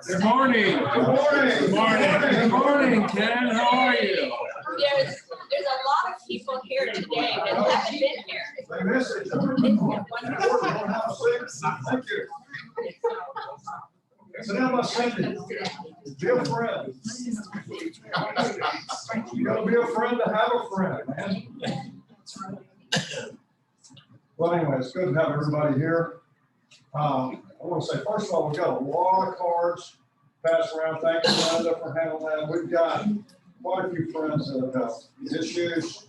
Good morning. Good morning. Good morning. Good morning, Ken. How are you? There's a lot of people here today that haven't been here. They miss it. Thank you. So now my Cindy, be a friend. You gotta be a friend to have a friend, man. Well, anyway, it's good to have everybody here. I want to say, first of all, we've got a lot of cards passed around. Thank you, Miranda, for handling that. We've got quite a few friends that have issues.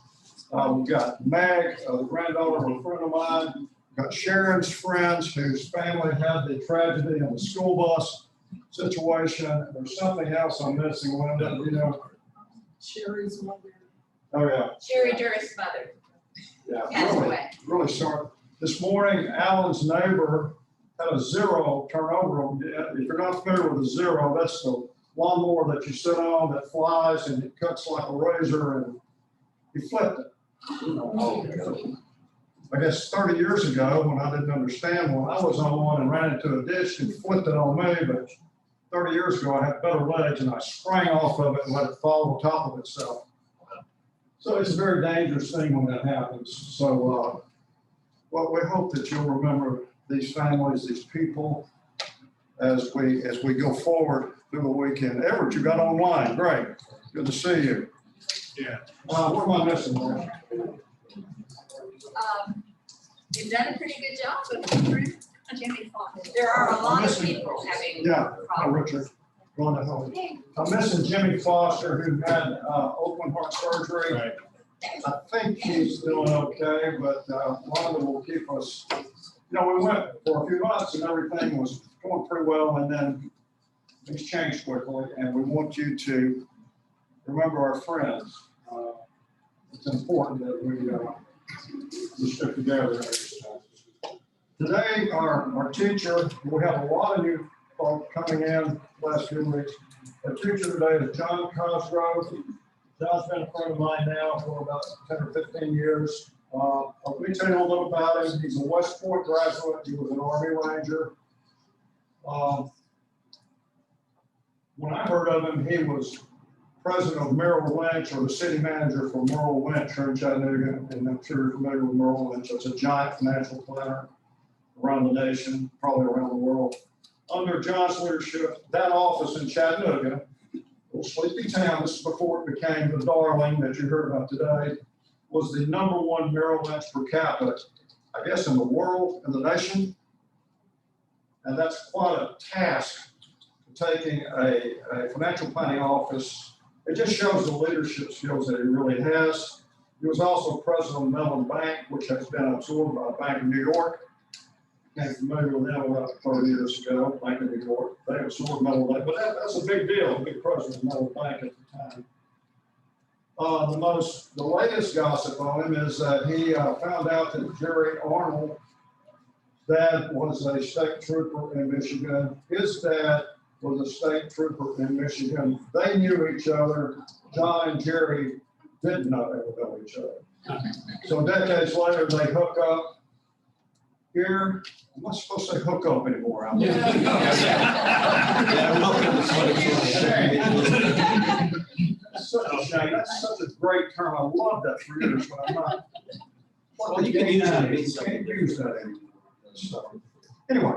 We've got Meg, the granddaughter of a friend of mine. We've got Sharon's friends whose family had the tragedy in the school bus situation. There's something else I'm missing, Linda, you know. Sherry's mother. Oh, yeah. Sherry Durst's mother Yeah, passed really, away. really sorry. This morning, Alan's neighbor had a zero turnover. If you're not familiar with a zero, that's the lawnmower that you sit on that flies and it cuts like a razor, and he flipped it. I guess 30 years ago, when I didn't understand one, I was on one and ran into a ditch and flipped it on me, but 30 years ago, I had better legs and I sprang off of it and let it fall on top of itself. So it's a very dangerous thing when that happens. So, well, we hope that you'll remember these families, these people, as we go forward through the weekend. Everett, you got online. Great. Good to see you. Yeah. What am I missing there? You've done a pretty good job with Jimmy Foster. There are a lot of people having Yeah, problems. Richard. Going to help. I'm missing Jimmy Foster, who had open heart surgery. Right. I think he's doing okay, but Wanda will keep us. You know, we went for a few months and everything was going pretty well, and then things changed quickly, and we want you to remember our friends. It's important that we stick together. Today, our teacher, we have a lot of new folk coming in last few weeks. Our teacher today is John Cosgrove. John's been a friend of mine now for about 10 or 15 years. Let me tell you a little about him. He's a West Point graduate. He was an Army Ranger. When I heard of him, he was president of Merrill Lynch, or the city manager for Merrill Lynch here in Chattanooga. And I'm sure you're familiar with Merrill Lynch. It's a giant financial planner around the nation, probably around the world. Under John's leadership, that office in Chattanooga, little sleepy town, this is before it became the darling that you heard about today, was the #1 Merrill Lynch per capita, I guess, in the world, in the nation. And that's quite a task, taking a financial planning office. It just shows the leadership skills that he really has. He was also president of Mellon Bank, which has been absorbed by Bank of New York. Became familiar with them about 30 years ago, Bank of New York. They absorbed Mellon Bank, but that's a big deal, to be president of Mellon Bank at the time. The latest gossip on him is that he found out that Jerry Arnold's dad was a state trooper in Michigan. His dad was a state trooper in Michigan. They knew each other. John and Jerry didn't know they would know each other. So decades later, they hook up. Here, I'm not supposed to say hook up anymore. I'm such a shame. That's such a great term. I love that for years, but I'm not. Well, you can use that. You can't use that anymore. So, anyway,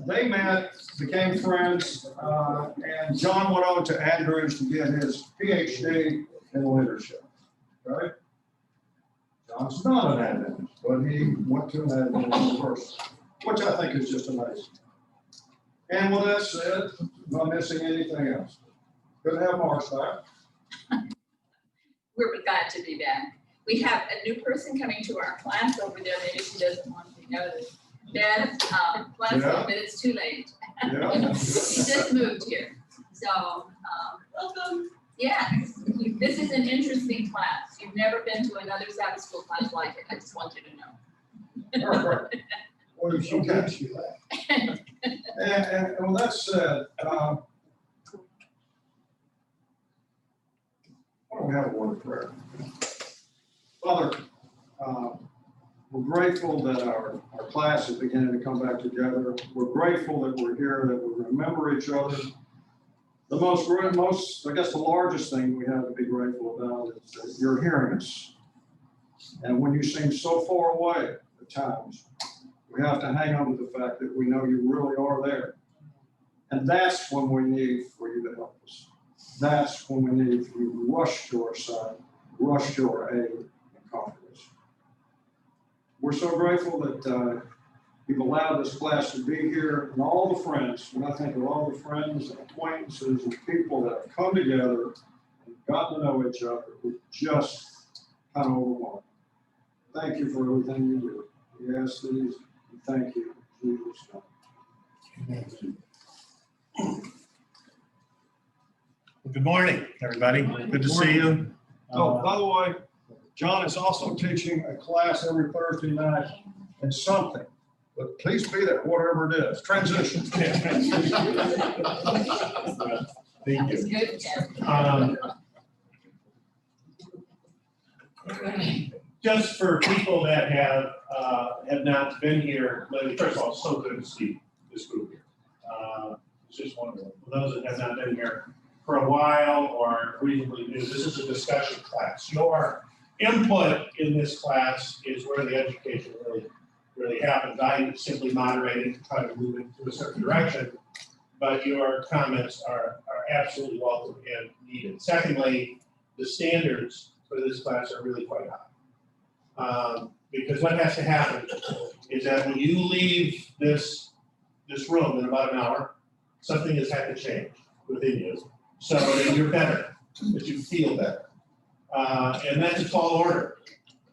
they met, became friends, and John went on to Andrews to get his PhD in leadership. Right? John's not an Adventist, but he went to an Adventist university, which I think is just amazing. And with that said, am I missing anything else? Good to have Marsh back. We're glad to be back. We have a new person coming to our class over there. Maybe she doesn't want to be noticed. Deb, last Yeah. minutes too late. Yeah. He just moved here. So, welcome. Yeah, this is an interesting class. You've never been to another Sabbath school class like it. I just want you to know. All right. Well, you can see that. And with that said, why don't we have a word of prayer? Father, We're grateful that our class is beginning to come back together. We're grateful that we're here, that we remember each other. The most, I guess the largest thing we have to be grateful about is that you're hearing us. And when you seem so far away at times, we have to hang on to the fact that we know you really are there. And that's when we need for you to help us. That's when we need for you to rush to our side, rush to our aid and comfort us. We're so grateful that you've allowed this class to be here, and all the friends. When I think of all the friends and acquaintances and people that have come together and gotten to know each other, we're just kind of overwhelmed. Thank you for everything you do. We ask these, and thank you in Jesus' name. Well, good morning, everybody. Good to see you. Oh, by the way, John is also teaching a class every Thursday night in something, but please be there, whatever it is, transition. Thank That was you. good, Ken. Just for people that have not been here, first of all, it's so good to see this group here. It's just wonderful. For those that have not been here for a while or reasonably new, this is a discussion class. Your input in this class is where the education really happens. I simply moderate it and try to move it to a certain direction, but your comments are absolutely welcome and needed. Secondly, the standards for this class are really quite high. Because what has to happen is that when you leave this room in about an hour, something has had to change within you so that you're better, that you feel better. And that's a tall order,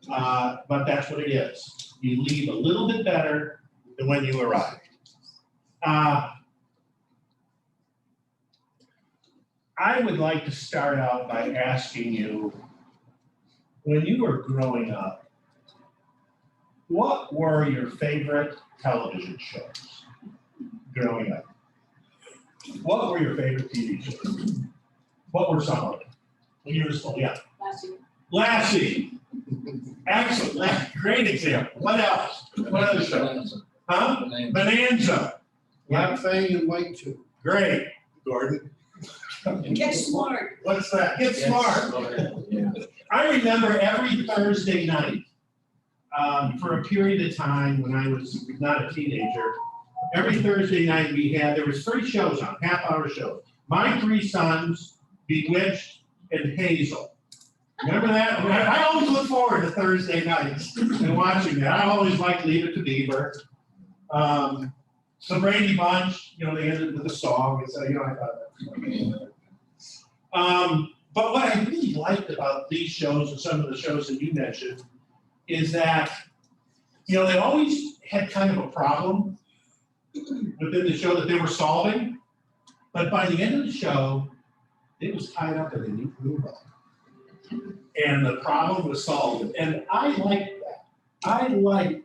but that's what it is. You leave a little bit better than when you arrived. I would like to start out by asking you, when you were growing up, what were your favorite television shows growing up? What were your favorite TV shows? What were some of them? When you were small, yeah. Lassie. Excellent. Great example. What else? What other shows? Huh? Bonanza. Black Fang and White Tube. Great. Gordon. Get smart. What's that? Get smart. I remember every Thursday night, for a period of time when I was not a teenager, every Thursday night there was 3 shows on, half-hour shows. My 3 Sons, Bewitched, and Hazel. Remember that? I always look forward to Thursday nights and watching that. I always liked Leave It to Beaver. The Brady Bunch, they ended with a song. So, I thought that was but what I really liked about these shows and some of the shows that you mentioned is that, they always had kind of a problem within the show that they were solving. But by the end of the show, it was tied up in a neat move on. And the problem was solved. And I liked that. I like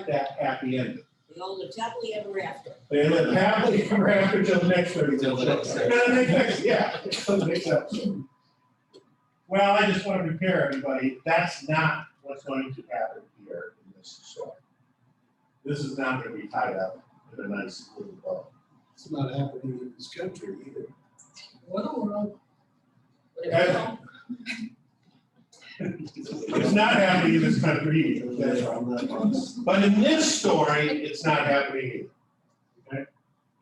that happy ending. They all lived happily ever after. They live happily ever after till the next 30 minutes. Yeah. Till the next episode. Well, I just want to prepare everybody. That's not what's going to happen here in this story. This is not going to be tied up in a nice little bow. It's not happening in this country either. What a world. It's not happening in this country either. But in this story, it's not happening either. Okay?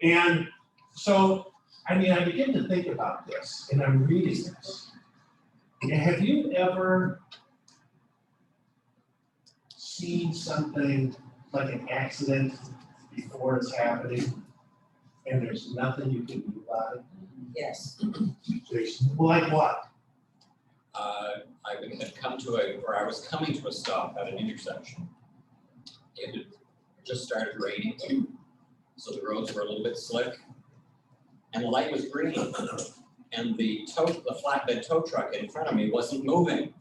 And so, I begin to think about this, and I'm reading this. Have you ever seen something like an accident before it's happening, and there's nothing you can do about it? Yes. Like what? I was coming to a stop at an intersection. It had just started raining, so the roads were a little bit slick, and the light was green, and the flatbed tow truck in front of me wasn't moving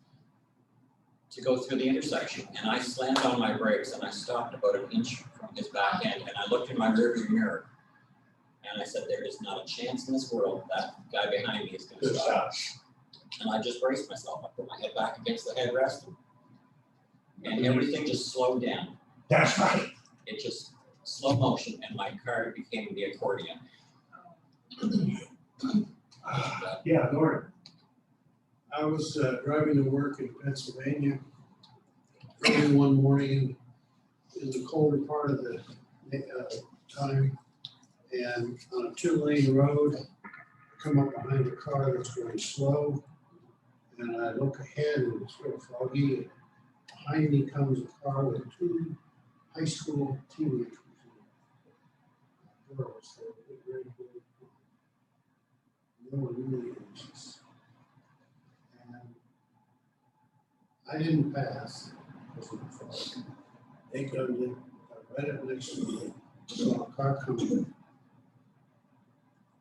to go through the intersection, and I slammed on my brakes, and I stopped about an inch from his back end, and I looked in my rearview mirror, and I said, there is not a chance in this world that guy behind me is going to stop. And I just braced myself. I put my head back against the headrest. and everything just slowed down. That's right. It just slow motion, and my car became the accordion. Yeah, Gordon. I was driving to work in Pennsylvania early one morning in the colder part of the time, and on a 2-lane road, I come up behind a car that's going slow, and I look ahead and it's real foggy, and behind me comes a car with 2 high school teenagers. Girls, they were very, very cool. They were really anxious. And I didn't pass because of the fog. They got right up next to me, saw a car coming,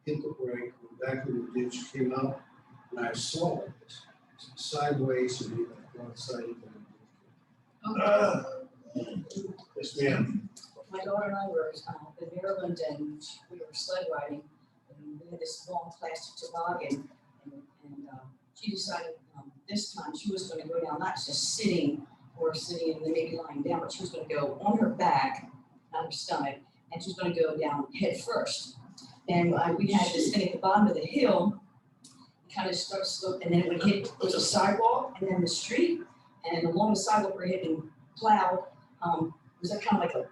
hit the brake, went back in the ditch, came out, and I saw it sideways and he got broadside. Yes, ma'am. My daughter and I were in Maryland and we were sled riding and we had this long plastic toboggan and she decided this time she was gonna go down, not just sitting and then maybe lying down, but she was gonna go on her back, not her stomach, and she was gonna go down head first. And we had this thing at the bottom of the hill, kind of started slow, and then it would hit, there was a sidewalk and then the street, and along the sidewalk where it had been plowed, was that kind of like a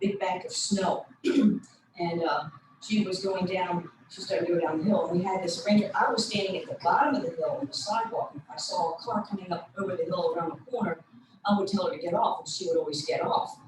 big bank of snow. And she was going down, she started to go down the hill, and we had this arrangement. I was standing at the bottom of the hill on the sidewalk, and if I saw a car coming up over the hill around the corner, I would tell her to get off, and she would always get off.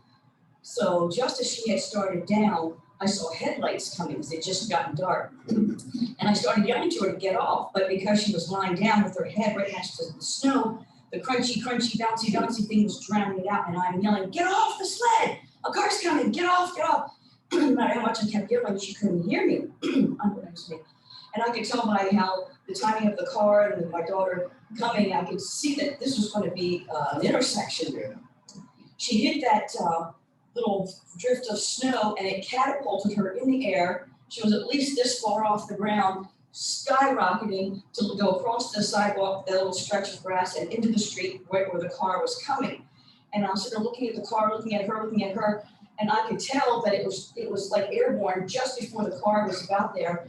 So just as she had started down, I saw headlights coming because it just gotten dark. And I started yelling to her to get off, but because she was lying down with her head right next to the snow, the crunchy, bouncy thing was drowning it out, and I'm yelling, get off the sled! A car's coming, get off, get off. No matter how much I kept yelling, she couldn't hear me, unbeknownst to me. And I could tell by how the timing of the car and my daughter coming, I could see that this was going to be an intersection. She hit that little drift of snow and it catapulted her in the air. She was at least this far off the ground, skyrocketing to go across the sidewalk, that little stretch of grass, and into the street right where the car was coming. And I was sitting there looking at the car, looking at her, and I could tell that it was like airborne just before the car was about there.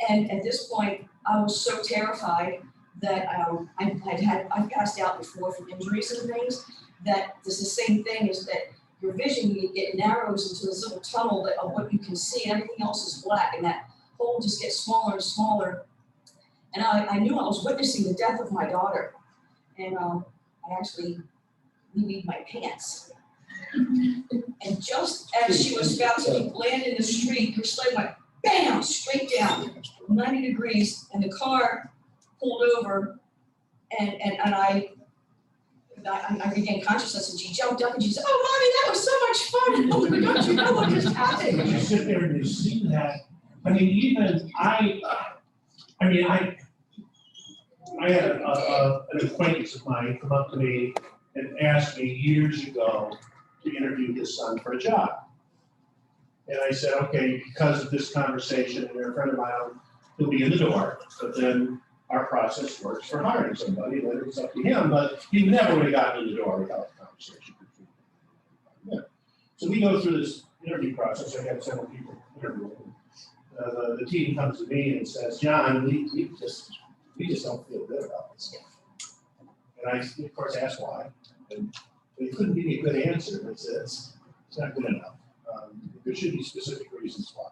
And at this point, I was so terrified that I've passed out before from injuries and things, that it's the same thing, is that your vision, it narrows into this little tunnel of what you can see, and everything else is black, and that hole just gets smaller and smaller. And I knew I was witnessing the death of my daughter, and I actually need my pants. And just as she was about to land in the street, her sled went bam, straight down, 90 degrees, and the car pulled over, and I regained consciousness, and she jumped up and she said, "Oh, Mommy, that was so much fun! Oh, but don't you know what just happened?" You sit there and you see that. I mean, even I had an acquaintance of mine come up to me and asked me years ago to interview his son for a job. And I said, okay, because of this conversation, and they're a friend of mine, he'll be in the door, but then our process works for hiring somebody, then it's up to him, but he never would have gotten in the door without the conversation. Yeah. So we go through this interview process. I had several people interview. The team comes to me and says, John, we just don't feel good about this stuff. And I, of course, asked why. And they couldn't give me a good answer. They said, it's not good enough. There should be specific reasons why.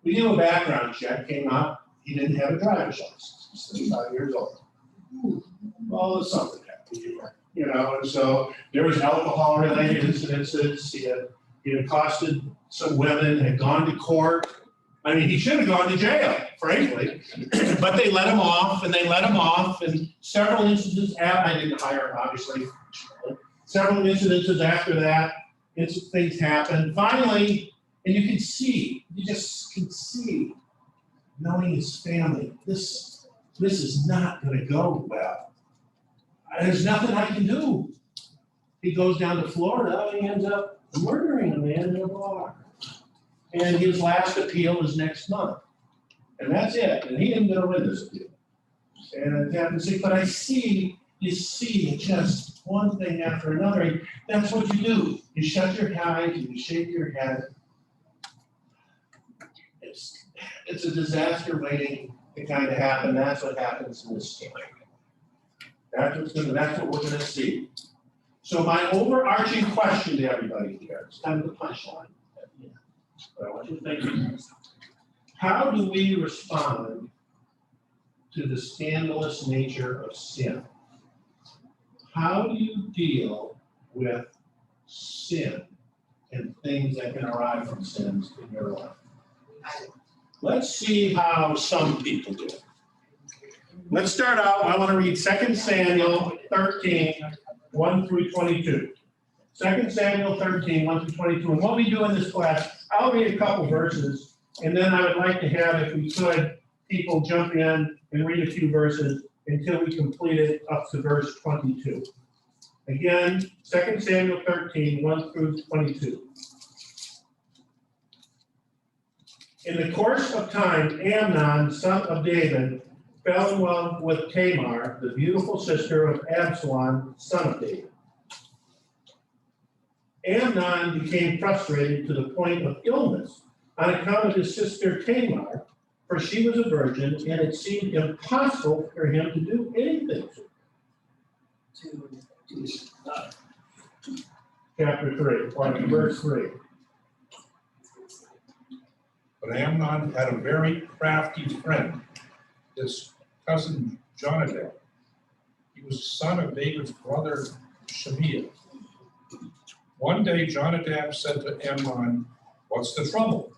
We do a background check, came up, he didn't have a driver's license. He's 35 years old. Well, something happened, you know, and so there was alcohol-related incidences. He had accosted some women, had gone to court. I mean, he should have gone to jail, frankly, but they let him off, and several instances, I didn't hire him, obviously. Several incidences after that, things happened. Finally, and you just can see, knowing his family, this is not gonna go well. There's nothing I can do. He goes down to Florida, and he ends up murdering a man in a bar. And his last appeal is next month. And that's it. And he isn't gonna win this appeal. And it happens, but I see you see just one thing after another. And that's what you do. You shut your eyes and you shake your head. It's a disaster waiting to kind of happen. That's what happens in this story. That's what we're gonna see. So my overarching question to everybody here, it's kind of the punchline. But I want you to think of this. How do we respond to the scandalous nature of sin? How do you deal with sin and things that can arise from sins in your life? Let's see how some people do it. Let's start out, I want to read 2 Samuel 13, 1 through 22. 2 Samuel 13, 1 through 22. And what we do in this class, I'll read a couple verses, and then I would like to have, if we could, people jump in and read a few verses until we complete it up to verse 22. Again, 2 Samuel 13, 1 through 22. In the course of time, Amnon, son of David, fell in love with Tamar, the beautiful sister of Absalom, son of David. Amnon became frustrated to the point of illness on account of his sister Tamar, for she was a virgin, and it seemed impossible for him to do anything to her. Chapter 3, or verse 3. But Amnon had a very crafty friend, his cousin Jonadab. He was the son of David's brother Shemiah. One day Jonadab said to Amnon, "What's the trouble?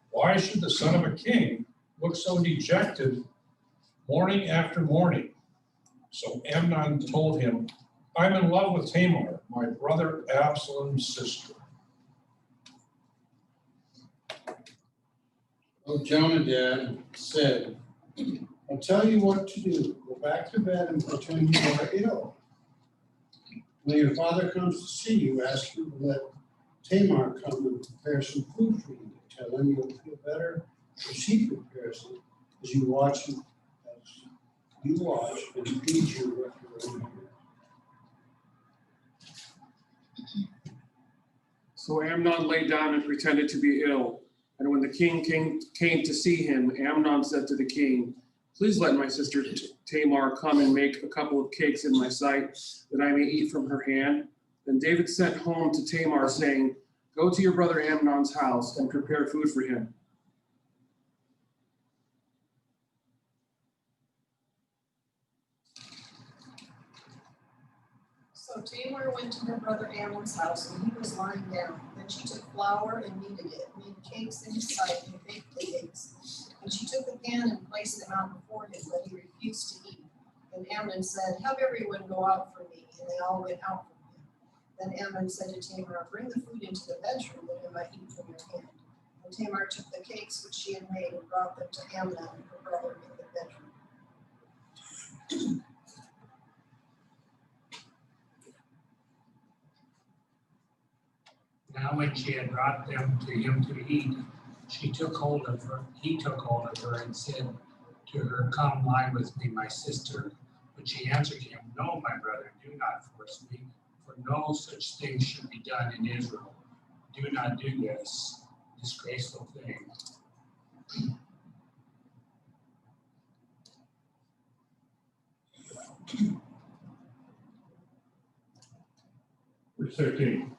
Why should the son of a king look so dejected morning after morning?" So Amnon told him, "I'm in love with Tamar, my brother Absalom's sister." Oh, Jonadab said, "I'll tell you what to do. Go back to bed and pretend you are ill. When your father comes to see you, ask him to let Tamar come and prepare some food for you. Tell him you'll feel better if she prepares it as you watch and feed you regularly." So Amnon lay down and pretended to be ill. And when the king came to see him, Amnon said to the king, "Please let my sister Tamar come and make a couple of cakes in my sight, that I may eat from her hand." Then David sent home to Tamar, saying, "Go to your brother Amnon's house and prepare food for him." So Tamar went to her brother Amnon's house, and he was lying down. Then she took flour and kneaded it, made cakes in his sight, and baked the cakes. And she took a pan and placed them out before him, but he refused to eat. And Amnon said, "Have everyone go out for me." And they all went out from him. Then Amnon said to Tamar, "Bring the food into the bedroom, that I might eat from your hand." And Tamar took the cakes which she had made and brought them to Amnon, her brother, in the bedroom. Now when she had brought them to him to eat, he took hold of her and said to her, "Come lie with me, my sister." But she answered him, "No, my brother, do not force me, for no such thing should be done in Israel. Do not do this disgraceful thing." Verse 13.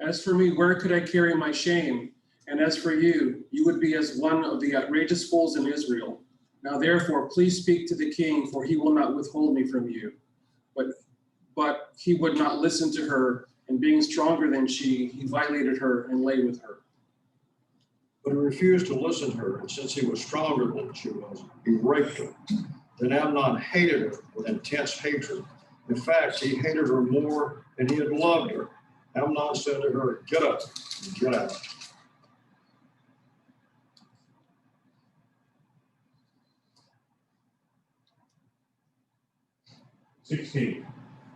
As for me, where could I carry my shame? And as for you, you would be as one of the outrageous fools in Israel. Now therefore, please speak to the king, for he will not withhold me from you. But he would not listen to her, and being stronger than she, he violated her and lay with her. But he refused to listen to her, and since he was stronger than she was, he raped her. Then Amnon hated her with intense hatred. In fact, he hated her more than he had loved her. Amnon said to her, "Get up and get out."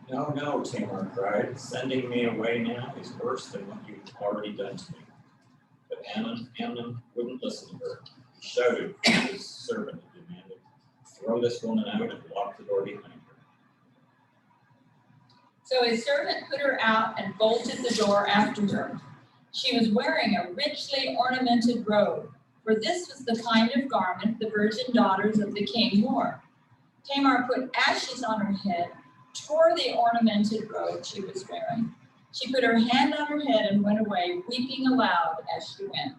No, no, Tamar cried. "Sending me away now is worse than what you've already done to me." But Amnon wouldn't listen to her. He shouted at his servant and demanded, throw this woman out and lock the door behind her. So his servant put her out and bolted the door after her. She was wearing a richly ornamented robe, for this was the kind of garment the virgin daughters of the king wore. Tamar put ashes on her head, tore the ornamented robe she was wearing. She put her hand on her head and went away, weeping aloud as she went.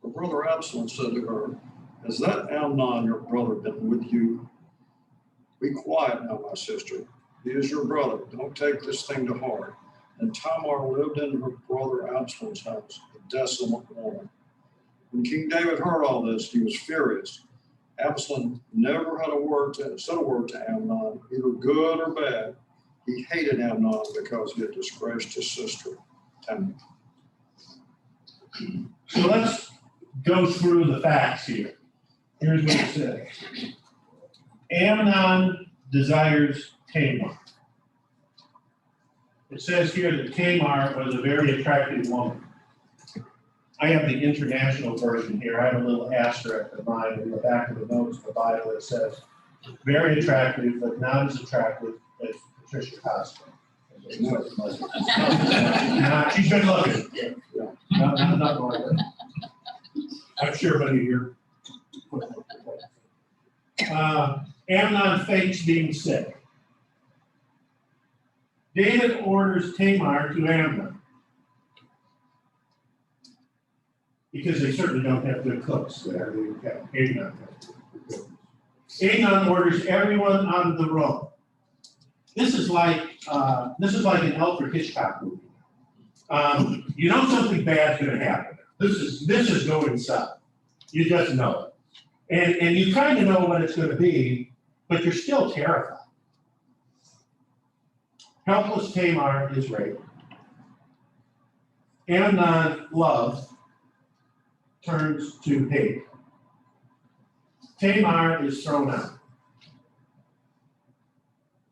Her brother Absalom said to her, "Has that Amnon your brother been with you? Be quiet now, my sister. He is your brother. Don't take this thing to heart." And Tamar lived in her brother Absalom's house, a desolate woman. When King David heard all this, he was furious. Absalom never said a word to Amnon, either good or bad. He hated Amnon because he had disgraced his sister, Tamar. So let's go through the facts here. Here's what it says. Amnon desires Tamar. It says here that Tamar was a very attractive woman. I have the international version here. I have a little asterisk of mine in the back of the notes of the Bible that says, very attractive, but not as attractive as Patricia Cosgrove. She's good looking. Not like that. I'm sure many here. Amnon fakes being sick. David orders Tamar to Amnon because they certainly don't have good cooks there. Amnon orders everyone out of the room. This is like an Alfred Hitchcock movie. You know something bad's going to happen. This is going south. You just know it, and you kind of know what it's going to be, but you're still terrified. Helpless Tamar is raped. Amnon, love, turns to hate. Tamar is thrown out.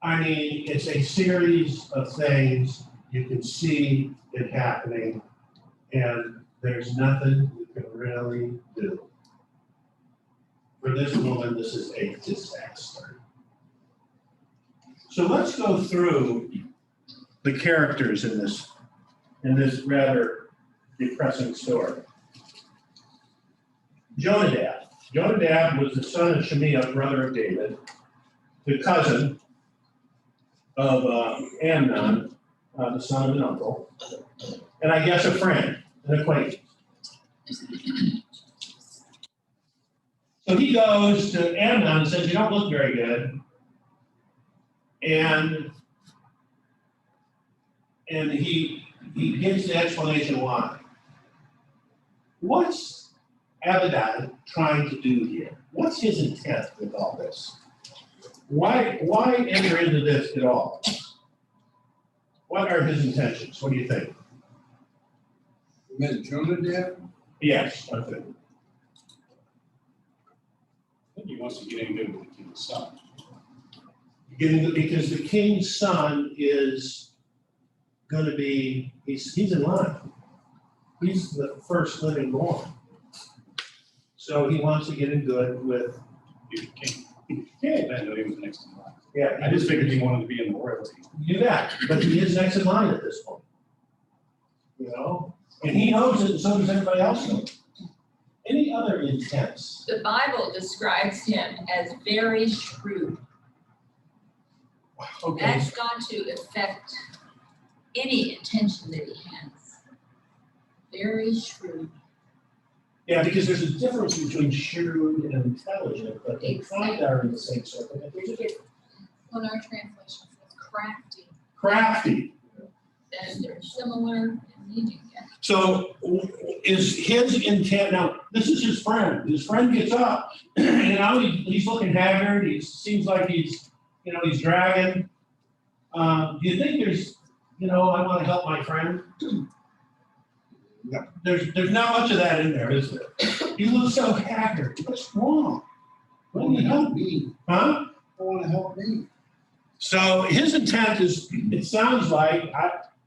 I mean, it's a series of things. You can see it happening, and there's nothing you can really do. For this woman, this is a disaster. So let's go through the characters in this rather depressing story. Jonadab. Jonadab was the son of Shemiah, brother of David, the cousin of Amnon, the son of an uncle, and I guess a friend, an acquaintance. So he goes to Amnon and says, "You don't look very good." And he gives the explanation why. What's Abadad trying to do here? What's his intent with all this? Why enter into this at all? What are his intentions? What do you think? You meant Jonadab? Yes, I think. I think he wants to get in good with the king's son. Because the king's son is going to be, he's in line. He's the first living born. So he wants to get in good with He was king. king. I didn't know he was next in line. Yeah, I just figured he wanted to be in the royalty. You bet, but he is next in line at this point. You know, and he knows it, and so does everybody else know it. Any other intents? The Bible describes him as very shrewd. Okay, That's got to affect any intention that he has. Very shrewd. yeah, because there's a difference between shrewd and intelligent, but they kind of are in the same circle, but there's a difference. On our translation, it's crafty. Crafty. And they're similar in meaning. Yeah. So is his intent, now, this is his friend. His friend gets up, and now he's looking haggard. He seems like he's dragging. Do you think there's, I want to help my friend? No. There's not much of that in there, is there? He looks so haggard. What's wrong? What do you help me? Huh? I want to help me. So his intent is, it sounds like,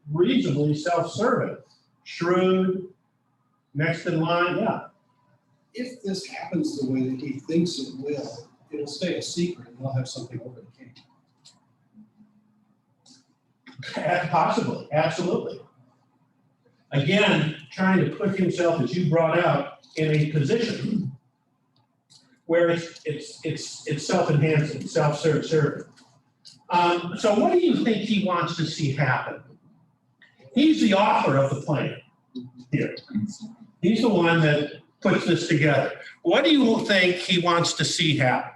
reasonably self-serving, shrewd, next in line, yeah. If this happens the way that he thinks it will, it'll stay a secret and they'll have something over the king. Possibly, absolutely. Again, trying to put himself, as you brought out, in a position where it's self-enhancing, self-serving. So what do you think he wants to see happen? He's the author of the plan here. He's the one that puts this together. What do you think he wants to see happen?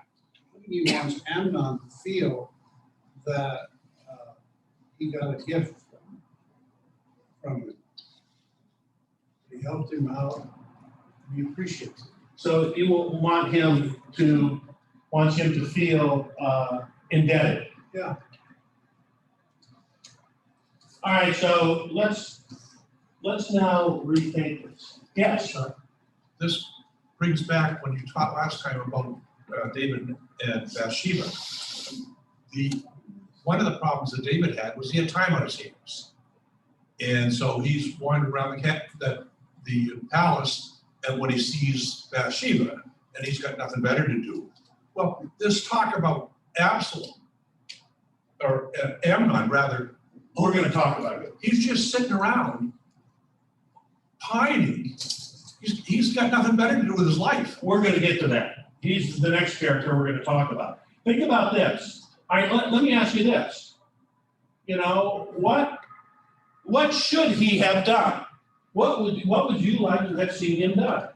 He wants Amnon to feel that he got a gift from him. He helped him out, and he appreciates it. So you will want him to feel indebted. Yeah. All right, so let's now rethink this. Yes. This brings back when you talked last time about David and Bathsheba. One of the problems that David had was he had time on his hands. And so he's wandering around the palace, and when he sees Bathsheba, and he's got nothing better to do. Well, this talk about Absalom, or Amnon rather. We're going to talk about it. He's just sitting around pining. He's got nothing better to do with his life. We're going to get to that. He's the next character we're going to talk about. Think about this. All right, let me ask you this. You know, what should he have done? What would you like to have seen him done?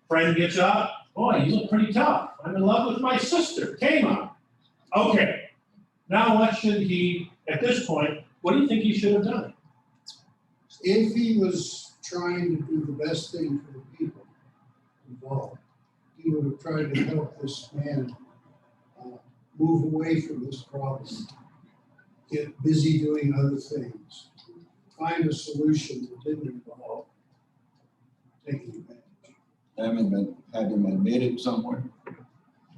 Friend gets up. Boy, you look pretty tough. I'm in love with my sister, Tamar. Okay. Now what should he, at this point, what do you think he should have done? If he was trying to do the best thing for the people involved, he would have tried to help this man move away from this problem, get busy doing other things, find a solution that didn't involve taking advantage. Have him admitted somewhere.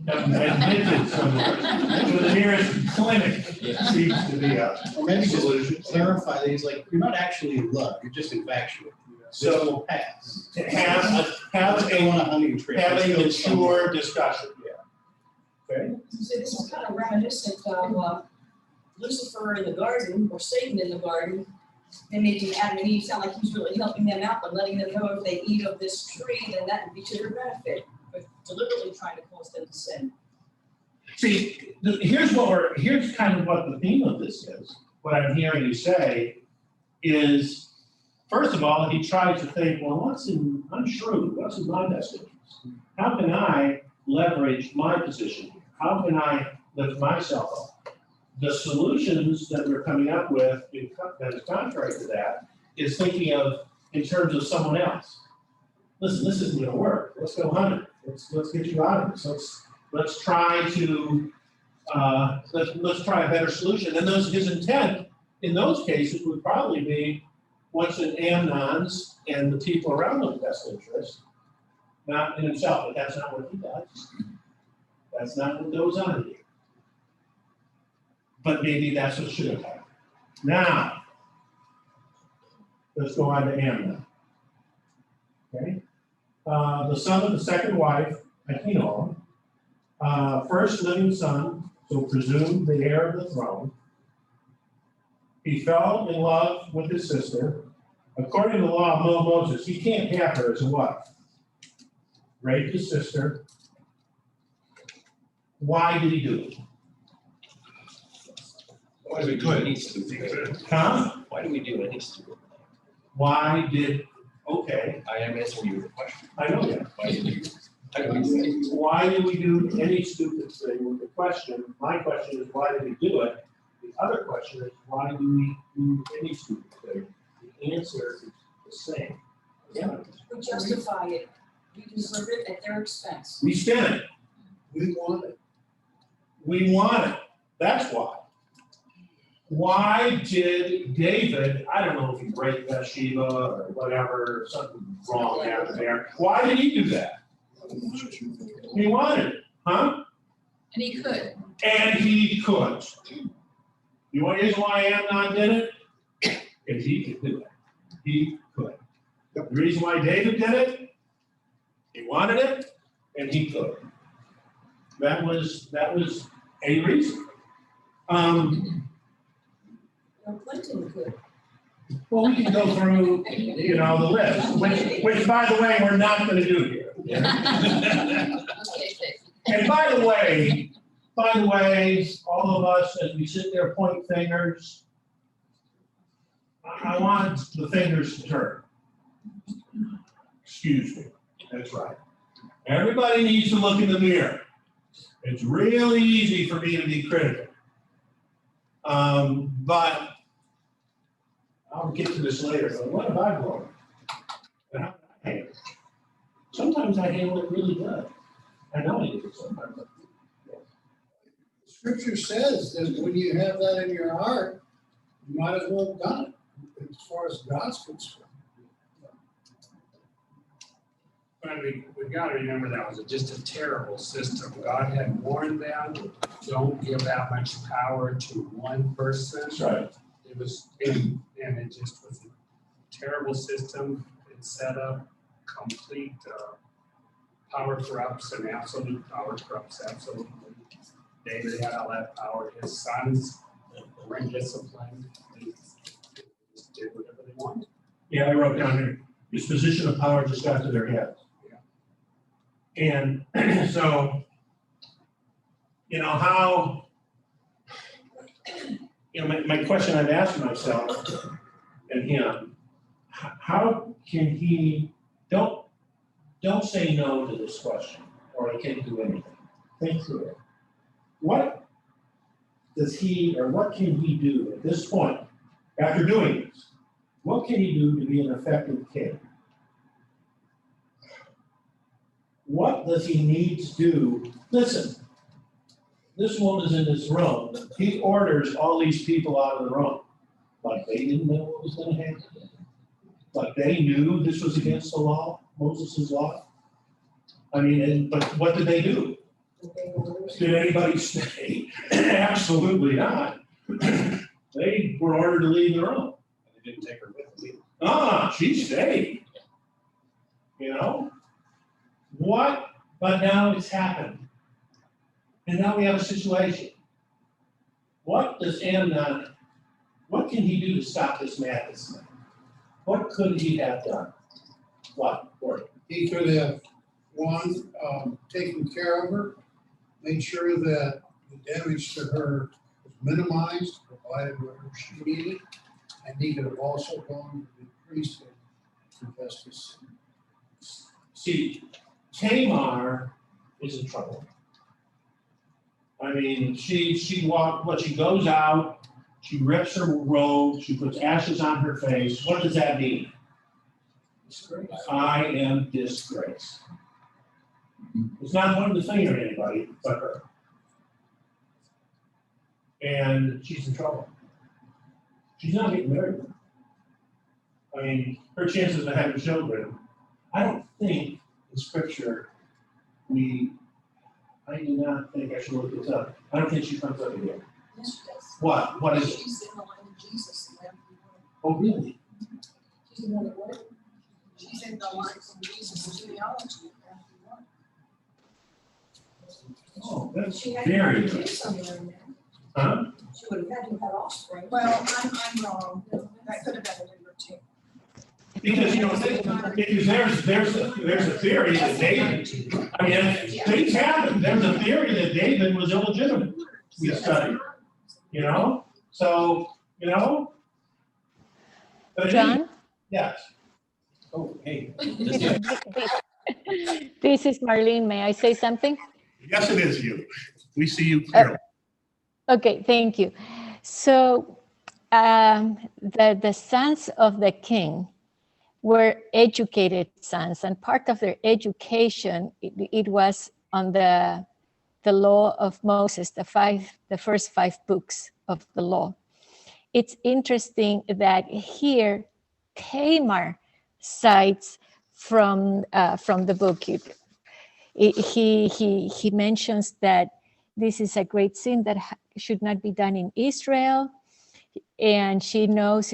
Admitted somewhere to the nearest clinic seems to be a Or maybe solution. just clarify that he's like, you're not actually in love, you're just infatuated. So- This will pass. To have Go on a hunting trip. a Let's go mature somewhere. discussion. Okay. So this is kind of reminiscent of Lucifer in the garden, or Satan in the garden. They making Adam and Eve sound like he's really helping them out, but letting them know if they eat of this tree, then that would be to their benefit, but deliberately trying to cause them to sin. See, here's kind of what the theme of this is. What I'm hearing you say is, first of all, he tries to think, well, I'm shrewd, what's in my best interest? How can I leverage my position here? How can I lift myself up? The solutions that we're coming up with that is contrary to that is thinking of in terms of someone else. Listen, this isn't going to work. Let's go hunting. Let's get you out of this. Let's try to let's try a better solution. And his intent in those cases would probably be what's in Amnon's and the people around him's best interest, not in himself. But that's not what he does. That's not what goes on here. But maybe that's what should have happened. Now, let's go on to Amnon. Okay? The son of the second wife, Ahinoam, first living son, so presumed the heir of the throne. He fell in love with his sister. According to the law of Moses, he can't have her as a wife. Raped his sister. Why did he do it? Why is it good? Huh? Why do we do any stupid thing? Okay, I am answering you the question. I know that. Why do we do it? Why do we do any stupid thing with the question? My question is, why did we do it? The other question is, why do we do any stupid thing? The answer is the same. Yeah. We justify it, we deserve it at their expense. We spend it. We want it. We want it. That's why. Why did David, I don't know if he raped Bathsheba or whatever, something wrong happened there. Why did he do that? He wanted it, huh? And he could. And he could. You want to hear why Amnon did it? Because he could do it. He could. The reason why David did it, he wanted it, and he could. That was a reason. Clinton could. Well, we can go through, the list, which by the way, we're not gonna do here. And by the way, all of us, as we sit there point fingers, I want the fingers to turn. Excuse me, that's right. Everybody needs to look in the mirror. It's really easy for me to be critical. But I'll get to this later, but what have I grown? And how did I handle it? Sometimes I handle it really good. I know I do sometimes. Scripture says that when you have that in your heart, you might as well have done it, as far as God's concerned. But we got to remember that was just a terrible system. God had warned them, don't give that much power to one person. That's right. It was, and it just was a terrible system. It set up complete power corrupts and absolute power corrupts absolutely. David had all that power. His sons weren't disciplined. They just did whatever they wanted. Yeah, I wrote down here, his position of power just got to their heads. And so, how, my question I've asked myself and him, how can he, don't say no to this question, or I can't do anything. Think through it. What does he, or what can he do at this point, after doing this? What can he do to be an effective king? What does he need to do? Listen, this woman's in this room. He orders all these people out of the room. Like they didn't know what was going to happen. Like they knew this was against the law, Moses' law. I mean, but what did they do? Did anybody stay? Absolutely not. They were ordered to leave the room. They didn't take her with them. She stayed. What? But now it's happened. And now we have a situation. What does Amnon, what can he do to stop this madness? What could he have done? What? He could have, one, taken care of her, made sure that the damage to her was minimized, provided whatever she needed, and he could have also gone to the priest and confessed his sin. See, Tamar is in trouble. I mean, she goes out, she rips her robe, she puts ashes on her face. What does that mean? Disgrace. I am disgraced. It's not pointing the finger at anybody but her. And she's in trouble. She's not getting married. I mean, her chances of having children, I don't think in scripture I do not think, I should look this up. I don't think she comes up again. Yes, she does. What? What is it? She's in the line of Jesus in Matthew 1. Oh, really? She's in the what? She's in the line from Jesus' genealogy in Matthew 1. Oh, that's She had very to do good. somewhere in there. Huh? She would have had to have offspring. Well, I'm wrong. That could have been a number 2. Because, because there's a theory that David, I mean, things happen. There's a theory that David was illegitimate. We studied, so, But John? Yes. Oh, hey. This is Marlene. May I say something? Yes, it is you. We see you clearly. Okay, thank you. So the sons of the king were educated sons, and part of their education, it was on the law of Moses, the first 5 books of the law. It's interesting that here Tamar cites from the book. He mentions that this is a great sin that should not be done in Israel. And she knows,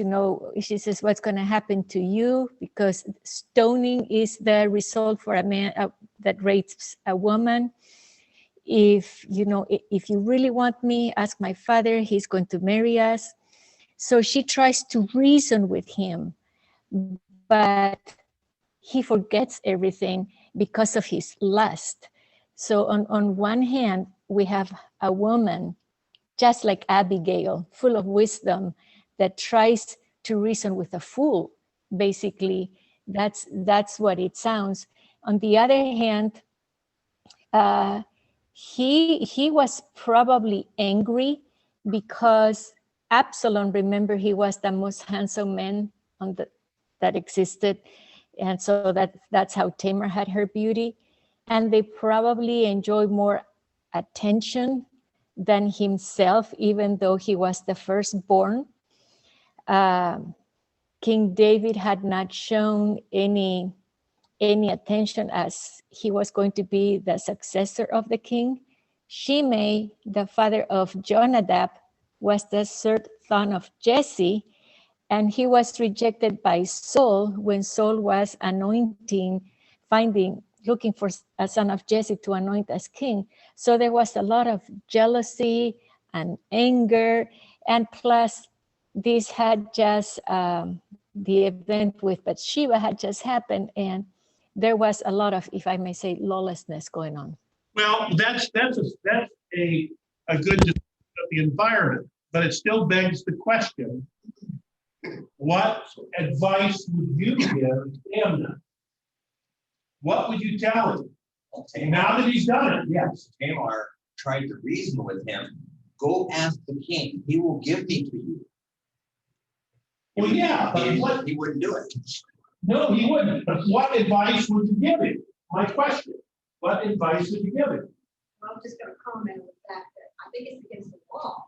she says, what's going to happen to you, because stoning is the result for a man that rapes a woman. If you really want me, ask my father, he's going to marry us. So she tries to reason with him, but he forgets everything because of his lust. So on one hand, we have a woman just like Abigail, full of wisdom, that tries to reason with a fool. Basically, that's what it sounds. On the other hand, he was probably angry because Absalom, remember, he was the most handsome man that existed. And so that's how Tamar had her beauty. And they probably enjoyed more attention than himself, even though he was the firstborn. King David had not shown any attention, as he was going to be the successor of the king. Shimei, the father of Jonadab, was the third son of Jesse, and he was rejected by Saul when Saul was looking for a son of Jesse to anoint as king. So there was a lot of jealousy and anger, and plus this had just, the event with Bathsheba had just happened, and there was a lot of, if I may say, lawlessness going on. Well, that's a good description of the environment, but it still begs the question, what advice would you give Amnon? What would you tell him? Now that he's done it, yes. Tamar tried to reason with him. Go ask the king. He will give me to you. Well, yeah, but he wouldn't do it. No, he wouldn't. But what advice would you give him? My question. What advice would you give him? Well, I'm just gonna comment on the fact that I think it's against the law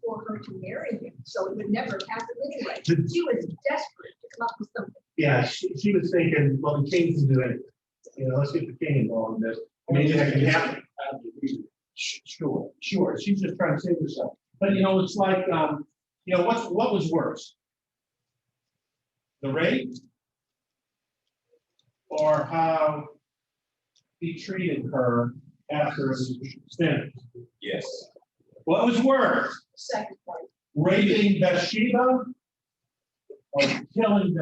for her to marry him, so it would never have happened anyway. She was desperate to come up with something. Yeah, she was thinking, well, the king can do anything. Let's get the king involved in this. Maybe that can happen. Sure. She's just trying to save herself. But it's like, what was worse? The rape, or how he treated her after his sin? Yes. What was worse? Second part. Raping Bathsheba, or killing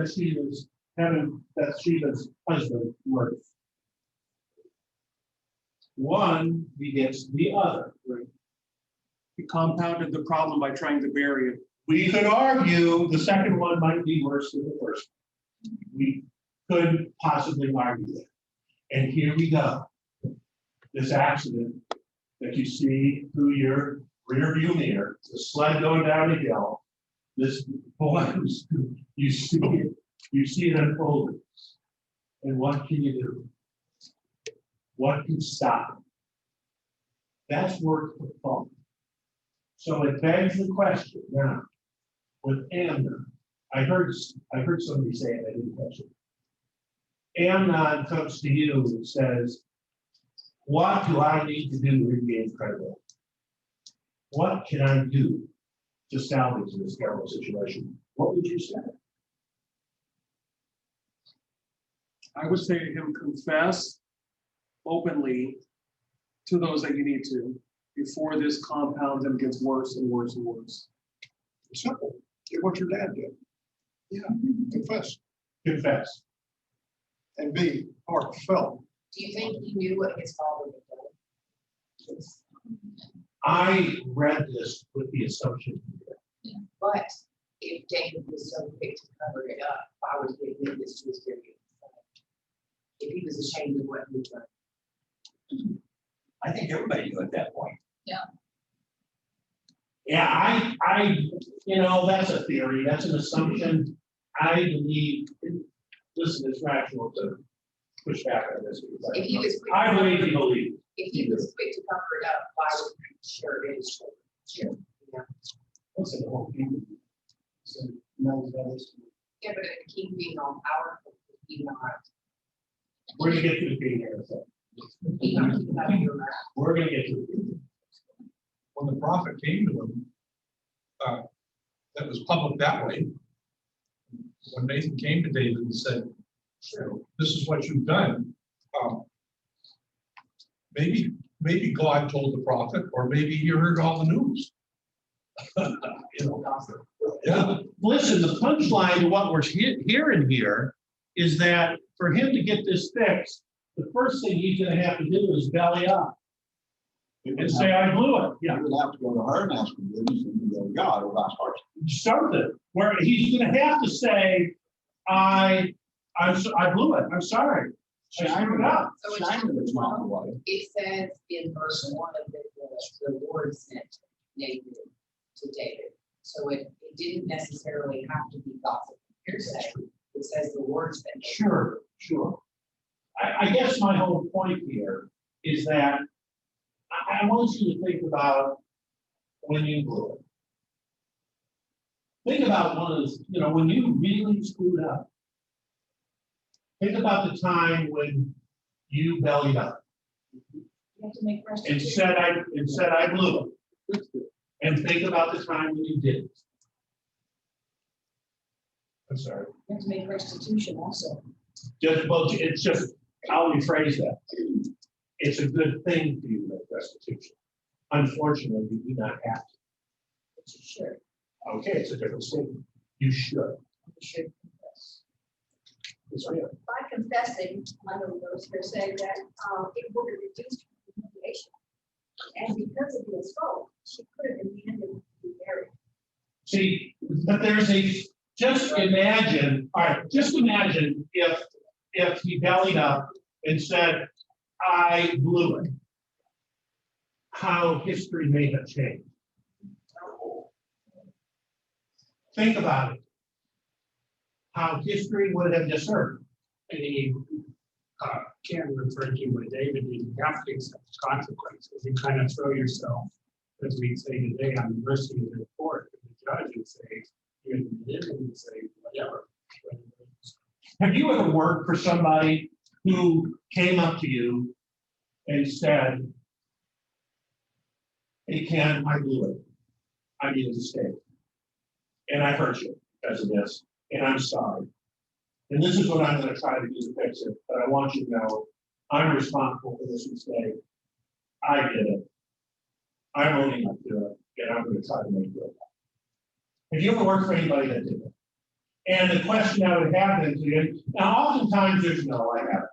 having Bathsheba's husband murdered? One begets the other. Right. He compounded the problem by trying to bury it. We could argue the second one might be worse than the first one. We could possibly argue that. And here we go. This accident that you see through your rear view mirror, the sled going down the hill, this boy, you see it unfolding. And what can you do? What can stop it? That's worth the fun. So it begs the question now, with Amnon, I heard somebody say it, I didn't catch it. Amnon comes to you and says, what do I need to do to regain credibility? What can I do to salvage this terrible situation? What would you say? I would say to him, confess openly to those that you need to before this compounds and gets worse and worse and worse. Simple. Do what your dad did. Yeah, confess. Confess. And be heartfelt. Do you think he knew what his father had done? I read this with the assumption. But if David was so quick to cover it up, why would he admit this to his dear son? If he was ashamed of what he had done. I think everybody knew at that point. Yeah, that's a theory, that's an assumption. I believe, listen, it's rational to push back on this. If he was quick I to really believe. If he was quick to cover it up, why would he share it in his story? Listen, the whole thing. So, no, that is. Yeah, but the king being all powerful, he not. We're gonna get to the king here in a second. He not keep out of your mouth. We're gonna get to the king. When the prophet came to him, that was public that way. When Nathan came to David and said, this is what you've done, maybe God told the prophet, or maybe he heard all the news. You know, yeah. Listen, the punchline to what we're hearing here is that for him to get this fixed, the first thing he's gonna have to do is belly up and say, I blew it. Yeah. You would have to go to her and ask forgiveness and go to God or vice versa. Something where he's gonna have to say, I blew it. I'm sorry. I screwed up. So Simon is not the way. it says in verse 1 of the Lord sent Nathan to David. So it didn't necessarily have to be gossip hearsay. It says the Lord sent Nathan. Sure. I guess my whole point here is that I want you to think about when you blew it. Think about one of those, when you really screwed up. Think about the time when you bellied up You have to make and restitution. said I blew it. And think about the time when you didn't. I'm sorry. You have to make restitution also. It's just, I'll rephrase that. It's a good thing for you to make restitution. Unfortunately, you do not have to. But you should. Okay, it's a different statement. You should. You should confess. It's real. By confessing, one of those here say that it would have reduced humiliation. And because of the assault, she could have demanded to be married. See, but just imagine if he bellied up and said, I blew it, how history may have changed. Think about it. How history would have discerned. And he can refer to what David did, you have to accept consequences. You kind of throw yourself, as we say today, on the mercy of the court, the judge would say, you did, and would say, whatever. Have you ever worked for somebody who came up to you and said, hey, Ken, I blew it. I made a mistake. And I hurt you because of this, and I'm sorry. And this is what I'm going to try to do to fix it, but I want you to know I'm responsible for this mistake. I did it. I'm owning up to it, and I'm going to try to make it right. Have you ever worked for anybody that did it? And the question I would have then to you, now oftentimes there's no, I haven't.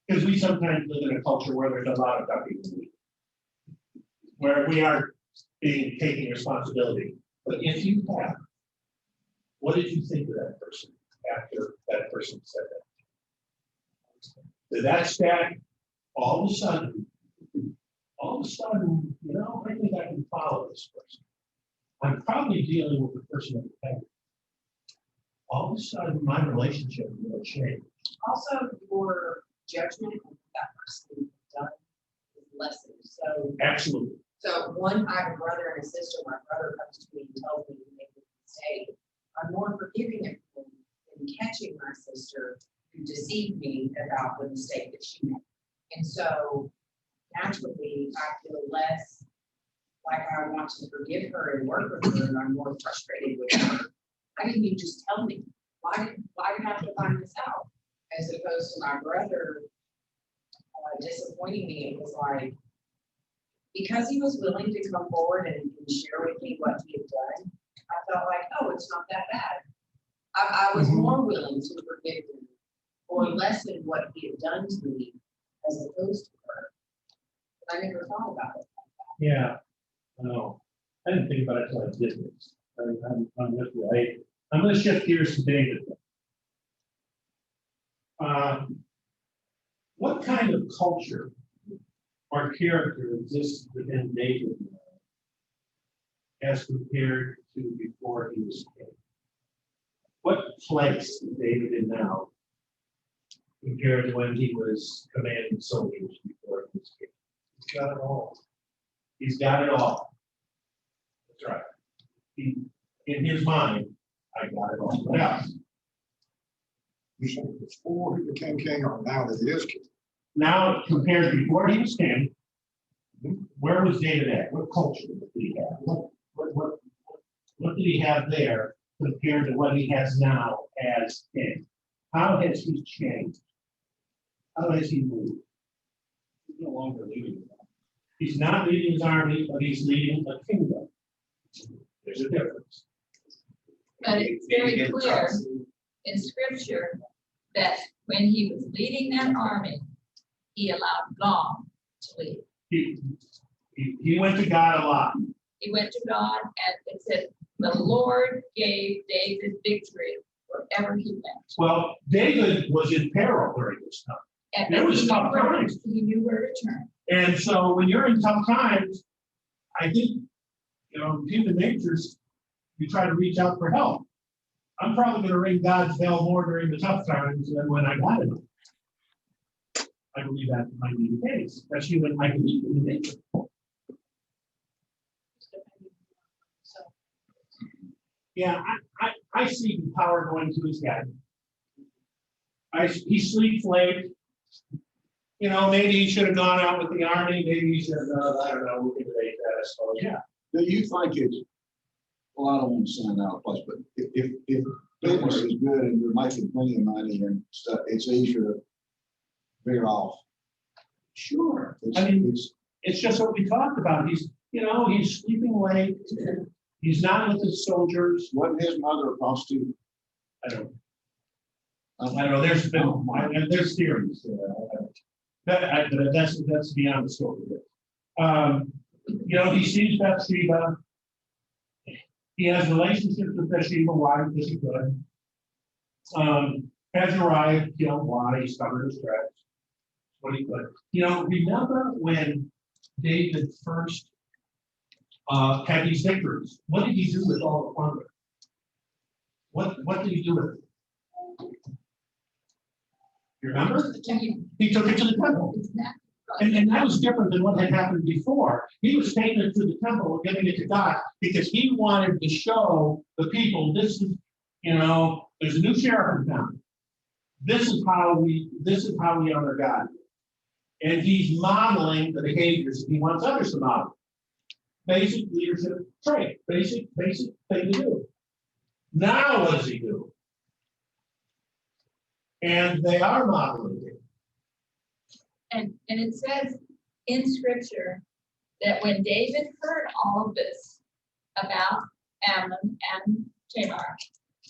Because we sometimes live in a culture where there's a lot of ducking, where we aren't taking responsibility. But if you have, what did you think of that person after that person said that? Did that stack all of a sudden, I think I can follow this person. I'm probably dealing with the person of the past. All of a sudden, my relationship will change. Also, your judgment of what that person has done is lessened. So Absolutely. So I have a brother and a sister. My brother comes to me and tells me to make a mistake. I'm more forgiving of him than catching my sister who deceived me about the mistake that she made. And so naturally, I feel less like I want to forgive her and work with her, and I'm more frustrated with her. Why didn't you just tell me? Why did I have to find this out? As opposed to my brother disappointing me, it was like, because he was willing to come forward and share with me what he had done, I felt like, oh, it's not that bad. I was more willing to forgive him or lessen what he had done to me as opposed to her. But I never thought about it. Yeah. No, I didn't think about it until I did this. I'm with you. I'm going to shift gears to David. What kind of culture or character exists within David as compared to before he was king? What place is David in now compared to when he was commanding soldiers before he was king? He's got it all. He's got it all. That's right. In his mind, I got it all. What else? You said before he became king or now that he is king? Now, compared to before he was king, where was David at? What culture did he have? What did did he have there compared to what he has now as king? How has he changed? How has he moved? He's no longer leading. He's not leading his army, but he's leading a kingdom. There's a difference. But it's very clear in scripture that when he was leading that army, he allowed God to lead. He went to God a lot. He went to God and it said, the Lord gave David victory wherever he went. Well, David was in peril during this time. And There was he tough knew where- times. He knew where to turn. And so when you're in tough times, I think, human nature's, you try to reach out for help. I'm probably gonna ring God's bell more during the tough times than when I got it. I believe that might be the case, especially when I believe in nature. Yeah, I see the power going to his head. He sleeps late. Maybe he should have gone out with the army, maybe he should have, I don't know, we can debate that, I suppose, yeah. Do you think it's, well, I don't want to sound out of place, but if business is good and you're making plenty of money and stuff, it's easier to veer off? Sure, it's just what we talked about, he's sleeping late, he's not with his soldiers. Wasn't his mother a prostitute? I don't know, there's theories. That's beyond the scope of it. He sees Bathsheba. He has relationships with Bathsheba. Why? Because he could. Has Uriah killed? Why? He covered his tracks. What he could. Remember when David first had these victories? What did he do with all the plunder? What did he do with it? You remember? He took it to the temple. And that was different than what had happened before. He was taking it to the temple and giving it to God because he wanted to show the people, this is, there's a new sheriff in town. This is how we honor God. And he's modeling the behaviors he wants others to model. Basic leadership trait, basic thing to do. Now what does he do? And they are modeling it. And it says in scripture that when David heard all of this about Amnon and Tamar,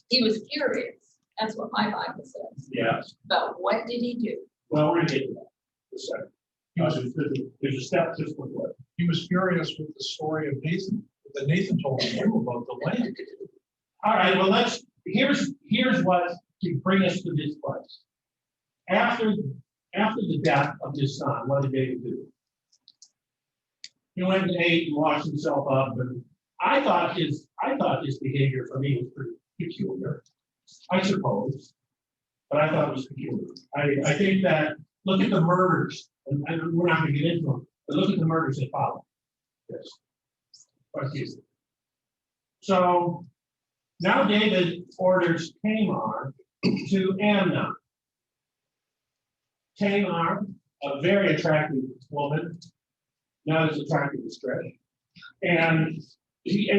he was furious. That's what my Bible says. Yes. But what did he do? Well, we're going to get to that in a second. There's a step just before. He was furious with the story of Nathan, that Nathan told him about the land. All right, well, here's what to bring us to this place. After the death of his son, what did David do? He went and ate and washed himself up, and I thought his behavior for me was pretty peculiar, I suppose, but I thought it was peculiar. I think that, look at the murders, and we're not going to get into them, but look at the murders that followed. Yes. So now David orders Tamar to Amnon. Tamar, a very attractive woman, not as attractive as Trish, and she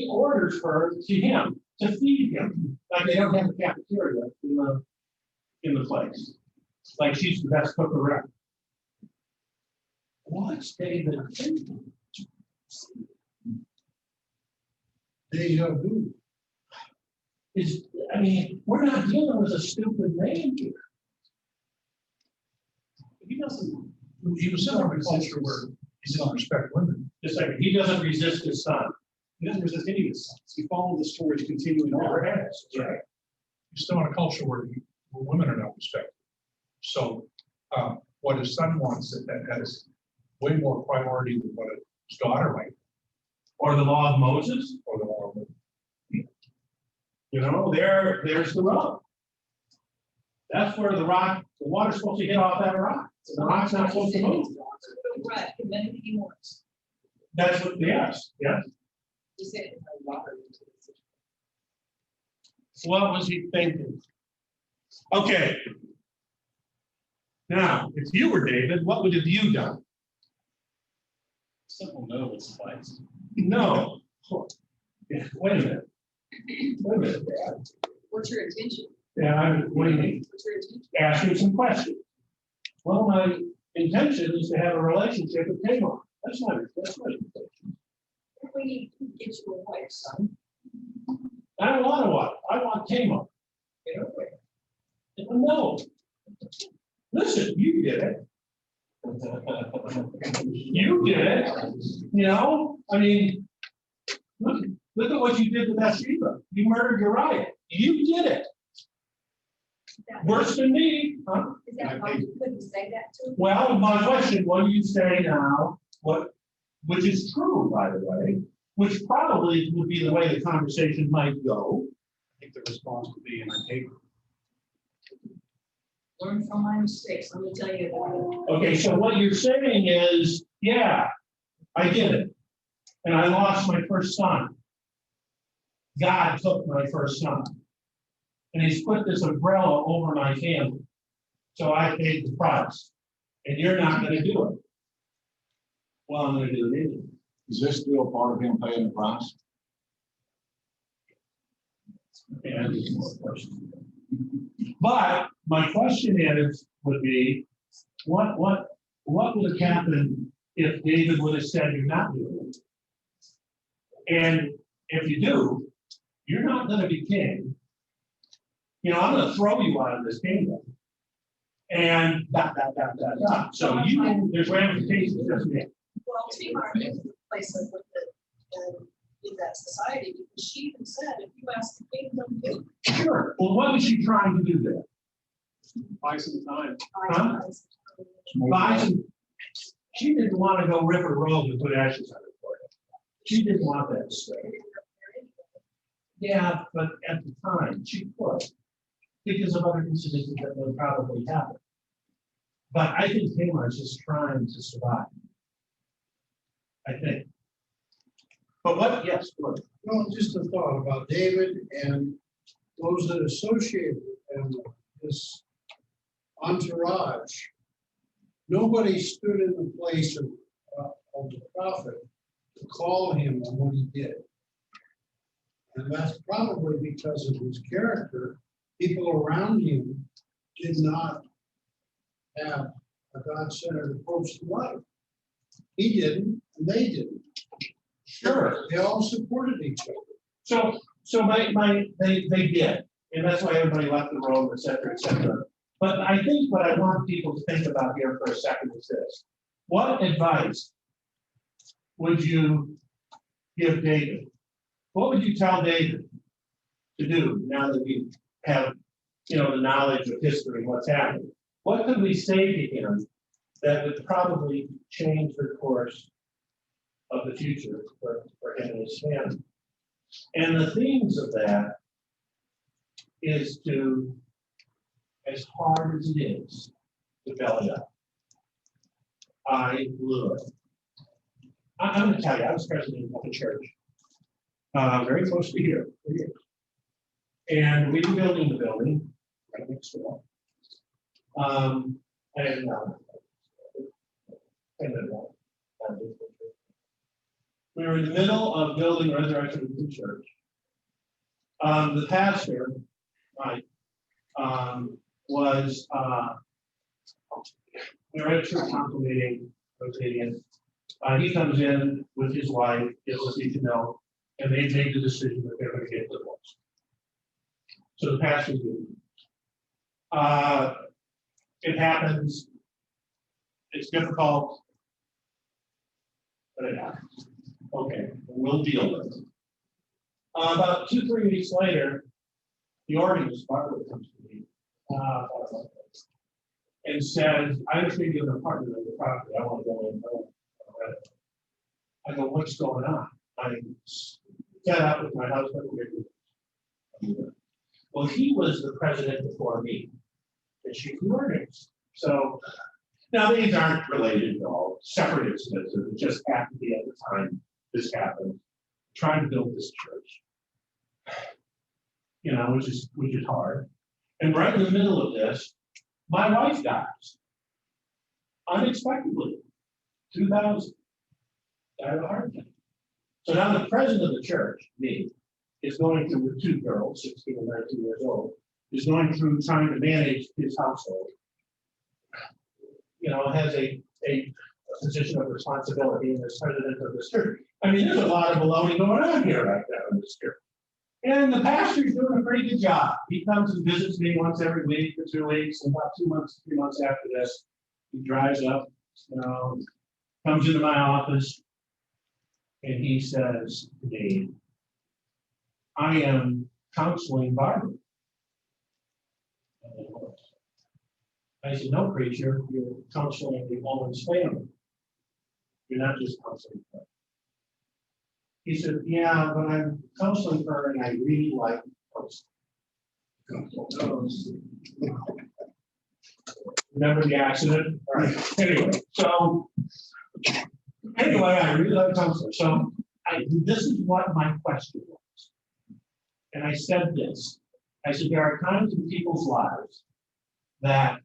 orders her to him to feed him. Like they don't have a cafeteria in the place. Like she's the best cook around. What's David thinking? Deja vu. We're not dealing with a stupid man here. He was still in a culture where he doesn't respect women. Just like he doesn't resist his son. He doesn't resist any of his sons. He followed the stories continuing on. Never has. Right. He's still in a culture where women are not respected. So what his son wants that has way more priority than what his daughter might. Or the law of Moses. Or the law of Moses. There's the rub. That's where the water's supposed to hit off that rock. The rock's not supposed to move. Right, and then he wants. That's what, yes. He said, water into the situation. What was he thinking? Okay. Now, if you were David, what would have you done? Simple no would suffice. No. Yeah, wait a minute. Wait a minute, Dad. What's your intention? Yeah, I'm waiting, What's your intention? asking some questions. Well, my intention is to have a relationship with Tamar. That's my intention. We need to get you a wife, son. I don't want a wife. I want Tamar. Get over it. No. Listen, you did it. You did it. You know, I mean, look at what you did to Bathsheba. You murdered Uriah. You did it. Worse than me, huh? Is that why you couldn't say that to him? Well, my question, what do you say now? Which is true, by the way, which probably would be the way the conversation might go. I think the response would be in my paper. Learn from my mistakes, let me tell you that. Okay, so what you're saying is, yeah, I did it. And I lost my first son. God took my first son. And he's put this umbrella over my family. So I paid the price. And you're not going to do it. Well, I'm going to do it anyway. Is this still part of him paying the price? And more questions. But my question would be, what would have happened if David would have said, you're not doing it? And if you do, you're not going to be king. You know, I'm going to throw you out of this kingdom. And So there's ramifications, doesn't it? Well, Tamar is the place of with in that society, because she even said, if you ask the kingdom, Sure. Well, what was she trying to do there? Buy some time. Huh? She didn't want to go River Road and put ashes on her forehead. She didn't want that to stay. Yeah, but at the time, she could, because of other incidents that would probably happen. But I think Tamar is just trying to survive. I think. But what, yes, go ahead. No, just a thought about David and those that associate with him, this entourage. Nobody stood in the place of the prophet to call him on what he did. And that's probably because of his character. People around him did not have a God-centered approach to life. He didn't, and they didn't. Sure. They all supported each other. So they did, and that's why everybody left the room, et cetera, et cetera. But I think what I want people to think about here for a second is this. What advice would you give David? What would you tell David to do now that we have, the knowledge of history, what's happening? What could we say to him that would probably change the course of the future for him and his family? And the themes of that is to, as hard as it is, to belly up. I blew it. I'm going to tell you, I was president of a church, very close to here. And we were building the building right next door. We were in the middle of building Resurrection of the Church. The pastor, Mike, was, we were at a church council meeting, rotating. He comes in with his wife, gets us each to know, and they made the decision that they're going to get divorced. So the pastor did. It happens. It's difficult, but it happens. Okay, we'll deal with it. About 2-3 weeks later, the organist Barbara comes to me and says, "I understand you have an apartment on the property. I want to go in." I go, "What's going on?" I'm fed up with my husband. Well, he was the president before me, and she's the organist. So now these aren't related at all, separate incidents. It just happened to be at the time this happened, trying to build this church, which is hard. And right in the middle of this, my wife dies unexpectedly, 2000. died of a heart attack. So now the president of the church, me, is going through with two girls, 16 and 19 years old, is going through trying to manage his household. You know, has a position of responsibility and as president of this church. I mean, there's a lot of baloney going on here right now in this church. And the pastor's doing a pretty good job. He comes and visits me once every week or 2 weeks, and about 2 months, 3 months after this, he drives up, you know, comes into my office, and he says to me, I am counseling Barbara. I said, no, preacher, you're counseling the woman's family. You're not just counseling her. He said, yeah, but I'm counseling her and I really like counseling. Remember the accident? All right. Anyway, I really like counseling. So this is what my question was. And I said this. I said, there are times in people's lives that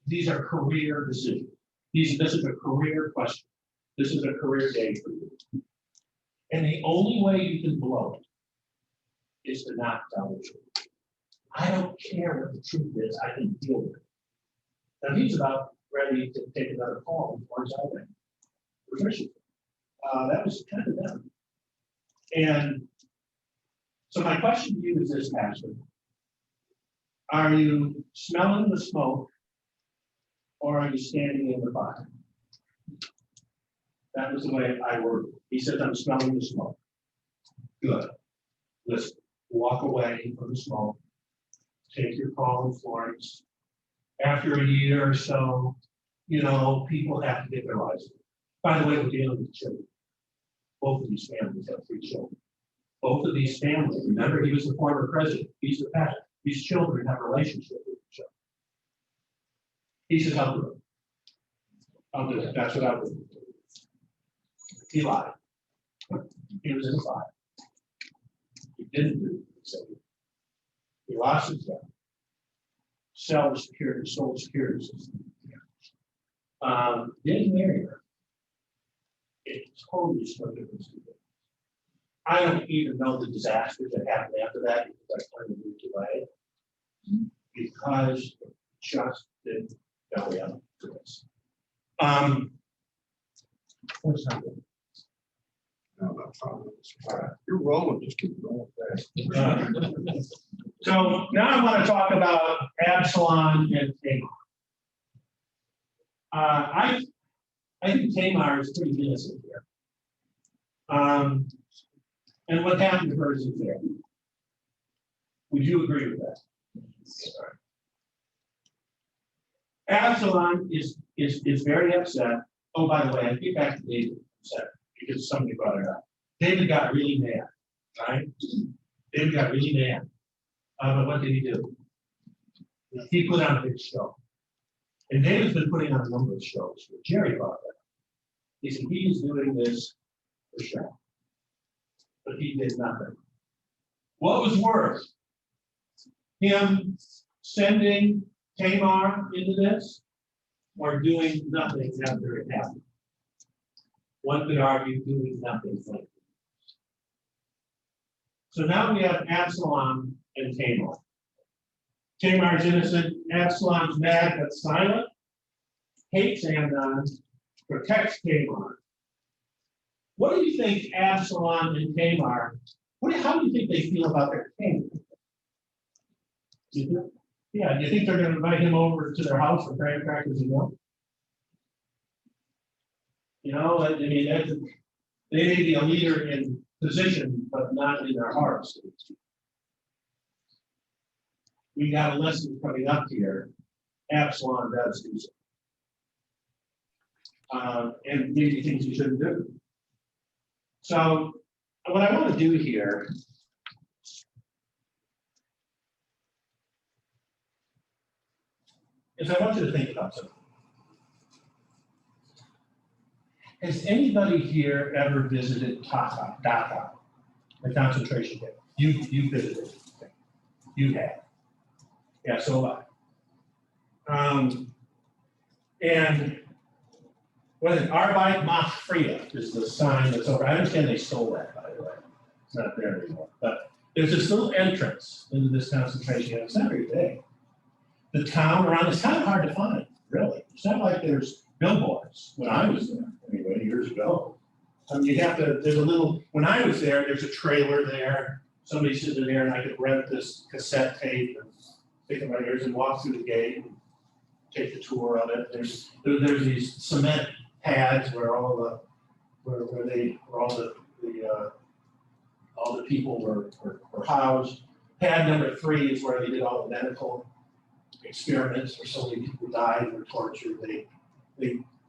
these are career decisions. This is a career question. This is a career day for you. And the only way you can blow it is to not tell the truth. I don't care what the truth is, I can deal with it. Now he's about ready to take another call before it's out there. That was kind of done. And so my question to you is this, Pastor. Are you smelling the smoke or are you standing in the fire? That was the way I worded it. He says, I'm smelling the smoke. Good. Listen, walk away from the smoke. Take your call in Florence. After a year or so, you know, people have to get their lives. By the way, we're dealing with children. Both of these families have 3 children. Both of these families, remember, he was the former president. He's the pastor. These children have a relationship with each other. He says, I'll do it. I'll do it. That's what I'll do. He lied. He was in the fire. He didn't do it. He said he lost his job. Sold security system. Didn't marry her. It totally split different. I don't even know the disasters that happened after that because I kind of moved away. Because it just didn't go well to us. What's happening? No, that's all right. You're rolling, just keep rolling. So now I want to talk about Absalom and Tamar. I think Tamar is pretty innocent here. And what happened to her is fair. Would you agree with that? Absalom is very upset. Oh, by the way, I get back to David upset because somebody brought it up. David got really mad, right? David got really mad. But what did he do? He put on a big show. And David's been putting on a number of shows. Jerry brought that up. He said he is doing this for show. But he did nothing. What was worse? Him sending Tamar into this or doing nothing after it happened? One could argue doing nothing. So now we have Absalom and Tamar. Tamar's innocent, Absalom's mad but silent, hates Amnon, protects Tamar. What do you think Absalom and Tamar, how do you think they feel about their king? Yeah, do you think they're going to invite him over to their house for graham crackers and milk? You know, I mean, they may be a leader in position, but not in their hearts. We got a lesson coming up here. Absalom does do so. And maybe things you shouldn't do. So what I want to do here is I want you to think about something. Has anybody here ever visited Dachau, the concentration camp? You visited. You have. Yeah, so have I. And Well, Arbeit macht free is the sign that's over. I understand they stole that, by the way. It's not there anymore. But there's this little entrance into this concentration camp. It's not very big. The town around, it's kind of hard to find, really. It's not like there's billboards when I was there, anyway, years ago. You have to, there's a little, when I was there, there's a trailer there. Somebody's sitting there and I could rent this cassette tape and stick it in my ears and walk through the gate and take the tour of it. There's these cement pads where all the, where all the people were housed. Pad number 3 is where they did all the medical experiments where so many people died and were tortured. They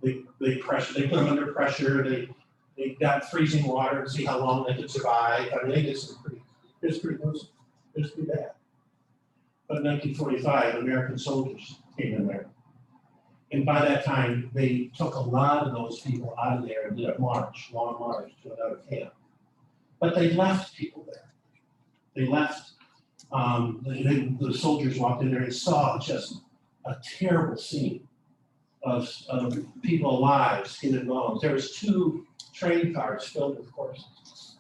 put them under pressure. They got freezing water to see how long they could survive. I mean, it was pretty bad. But in 1945, American soldiers came in there. And by that time, they took a lot of those people out of there and did a march, long march to another camp. But they left people there. They left, the soldiers walked in there and saw just a terrible scene of people alive, skin and bones. There was 2 train cars filled with corpses.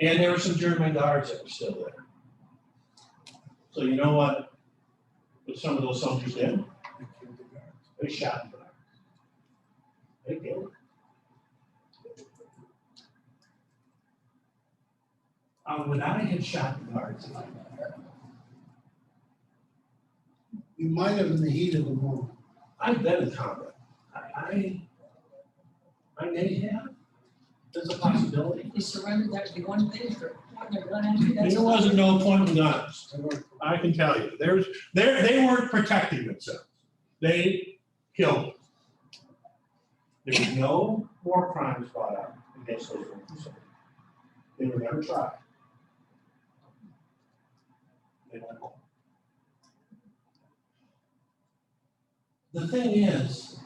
And there were some German guards that were still there. So you know what some of those soldiers did? They shot the guards. They killed them. When I had shot the guards, You might have in the heat of the moment. I've been in combat. I may have. There's a possibility. They surrendered, that would be one thing, if they're pointing their gun at you, that's. There wasn't no point in guns. I can tell you. They weren't protecting themselves. They killed. There was no war crimes brought up against those soldiers. They were never tried. They went home. The thing is,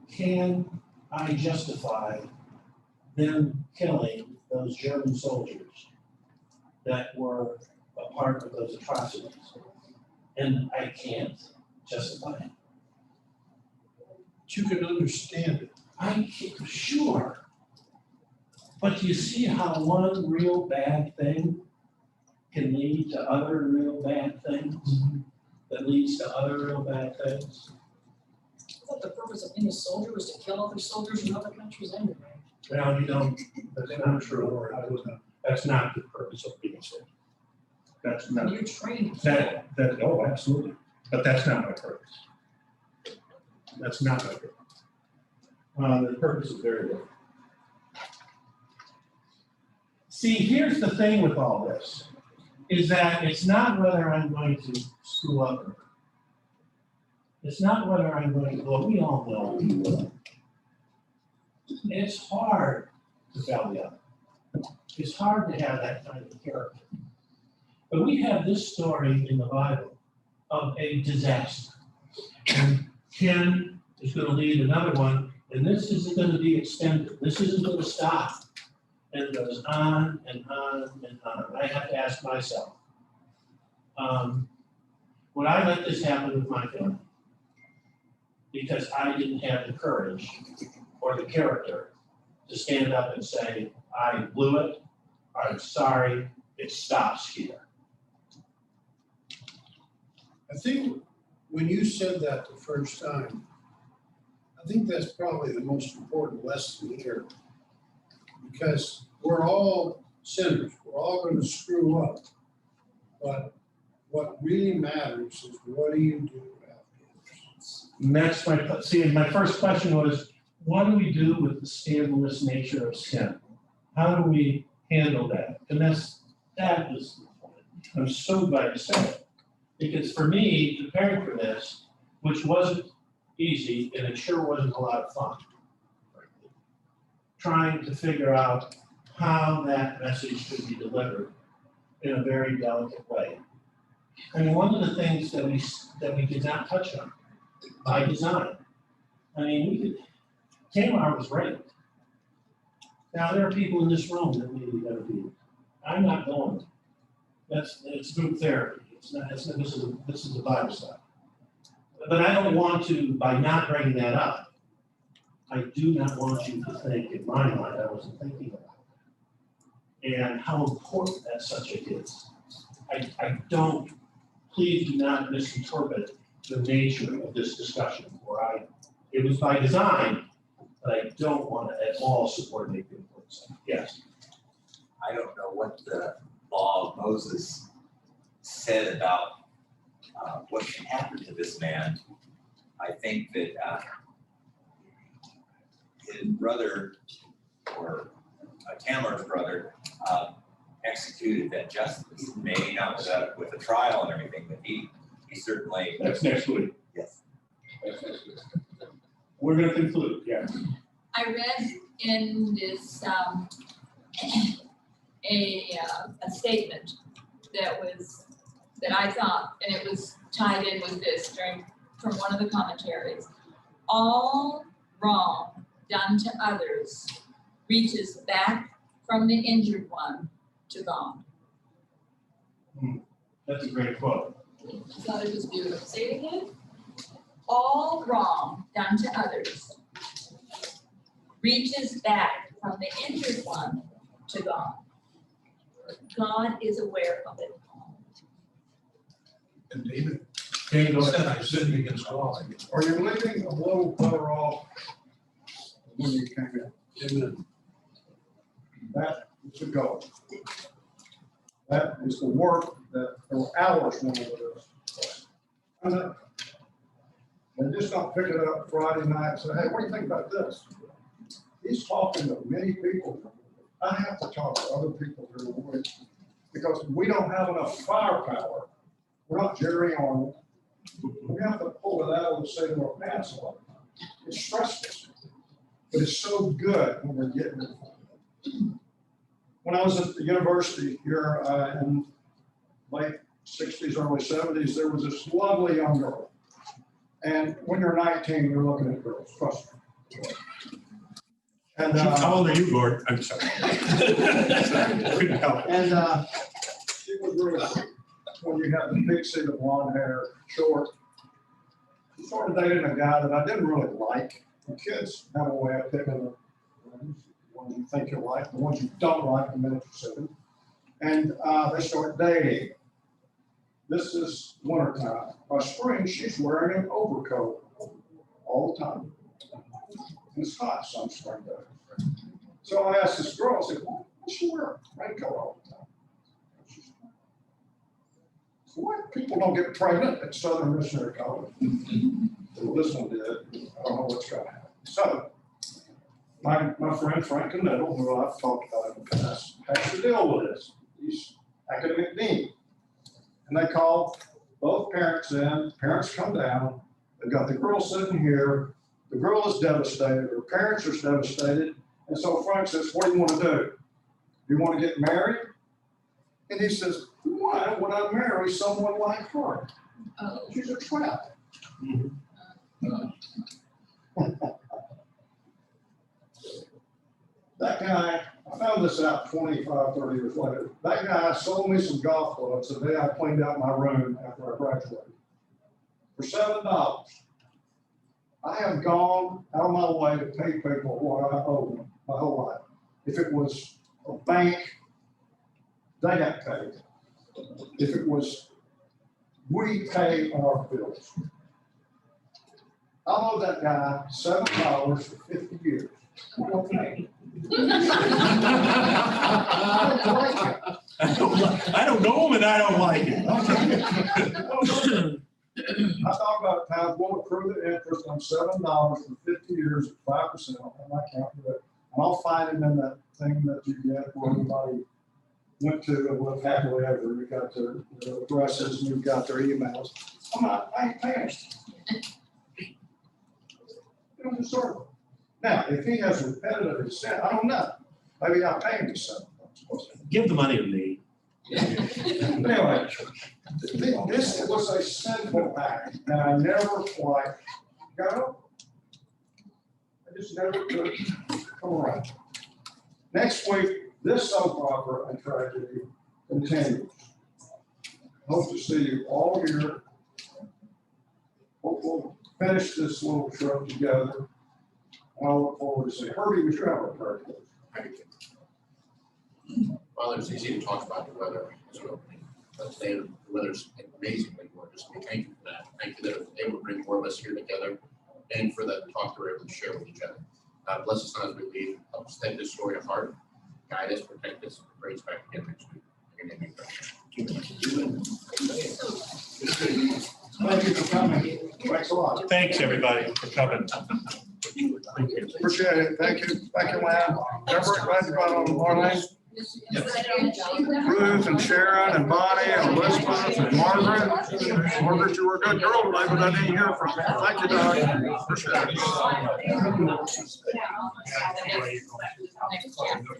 can I justify them killing those German soldiers that were a part of those atrocities? And I can't justify it. But you can understand it. Sure. But do you see how one real bad thing can lead to other real bad things? That leads to other real bad things? I thought the purpose of being a soldier was to kill other soldiers in other countries anyway. Well, that's not true. That's not the purpose of being a soldier. That's not. You're trained. Oh, absolutely. But that's not my purpose. That's not my purpose. The purpose is very different. See, here's the thing with all this, is that it's not whether I'm going to screw up or not. It's not whether I'm going to, well, we all know we will. It's hard to belly up. It's hard to have that kind of character. But we have this story in the Bible of a disaster. And Ken is going to lead another one, and this isn't going to be extended. This isn't going to stop. And it goes on and on and on. I have to ask myself, would I let this happen with my family? Because I didn't have the courage or the character to stand up and say, I blew it, I'm sorry, it stops here. I think when you said that the first time, I think that's probably the most important lesson here. Because we're all sinners, we're all going to screw up. But what really matters is what do you do afterwards? And that's my first question was, what do we do with the scandalous nature of sin? How do we handle that? And that was the point. I'm so glad you said it. Because for me, preparing for this, which wasn't easy, and it sure wasn't a lot of fun, frankly, trying to figure out how that message could be delivered in a very delicate way. I mean, one of the things that we did not touch on by design, I mean, Tamar was raped. Now, there are people in this room that maybe got abused. I'm not going. It's group therapy. This is the Bible stuff. But I don't want to, by not bringing that up, I do not want you to think, in my mind, I wasn't thinking about it. And how important that subject is. I don't, please do not misinterpret the nature of this discussion, it was by design, but I don't want to at all subordinate the importance. Yes. I don't know what the law of Moses said about what can happen to this man. I think that his brother, or Tamar's brother, executed that justice. Maybe not with a trial and everything, but he certainly. That's next week. Yes. That's next week. We're going to conclude, yes. I read in this a statement that I thought, and it was tied in with this from one of the commentaries. All wrong done to others reaches back from the injured one to God. That's a great quote. I thought it was beautiful. Say it again. All wrong done to others reaches back from the injured one to God. God is aware of it. And David David said, I sinned against God. Are you leaving a little further off when you came in? Amen. That is the goal. That is the work that there were hours went into this. I know. They just don't pick it up Friday night and say, hey, what do you think about this? He's talking to many people. I have to talk to other people who are with, because we don't have enough firepower. We're not Jerry Arnold. We have to pull it out of the seat of our pants a lot. It's stressful, but it's so good when we're getting it. When I was at the university here in late 60s, early 70s, there was this lovely young girl. And when you're 19, you're looking at girls, trust me. And How old are you, Gord? I'm sorry. And she was really sweet. When you have the pixie, the blonde hair, short. She started dating a guy that I didn't really like. The kids have a way of picking the ones you think you like, the ones you don't like the minute you see them. And they start dating. This is wintertime. By spring, she's wearing an overcoat all the time. And it's hot some spring days. So I asked this girl, I said, why does she wear a raincoat all the time? Why people don't get pregnant at Southern Missionary College? Well, this one did. I don't know what's going to happen. So my friend Frank Knittel, who I've talked about in the past, has to deal with this. He's academic dean. And they call both parents in. Parents come down. They've got the girl sitting here. The girl is devastated. Her parents are devastated. And so Frank says, what do you want to do? Do you want to get married? And he says, why would I marry someone like her? She's a trap. That guy, I found this out 25, 30 years later. That guy sold me some golf clubs the day I cleaned out my room after I graduated for $7. I have gone out of my way to pay people what I owe them my whole life. If it was a bank, they got paid. If it was, we pay our bills. I owe that guy $7 for 50 years. Okay. I don't know him and I don't like him. I talk about times we'll accrue the interest on $7 for 50 years at 5% on my calculator. And I'll find him in that thing that you get where everybody went to and lived happily ever. You've got their addresses and you've got their emails. I ain't paying. You don't deserve it. Now, if he has repetitive consent, I don't know. Maybe I'll pay him $7. Give the money to me. Anyway, this was a sinful act, and I never quite got over it. I just never could come around. Next week, this soap opera and tragedy continues. Hope to see you all here. Hope we'll finish this little trip together. And I look forward to seeing Herbie, would you have a prayer? Father, it's easy to talk about the weather as well. But today, the weather's amazingly gorgeous. We thank you for that. Thank you that we're able to bring more of us here together and for that talk that we're able to share with each other. Bless us now as we leave. Help us take this story to heart. Guide us, protect us, and bring us back again next week. In your name we pray. Thank you for coming. Thanks a lot. Thanks, everybody, for coming. Appreciate it. Thank you. Thank you, Lynn. Everett, glad you got on, Marlene. Ruth and Sharon and Bonnie and Elizabeth and Margaret. Margaret, you were a good girl today, but I didn't hear from you. Thank you, Doug. Appreciate it. Next chapter.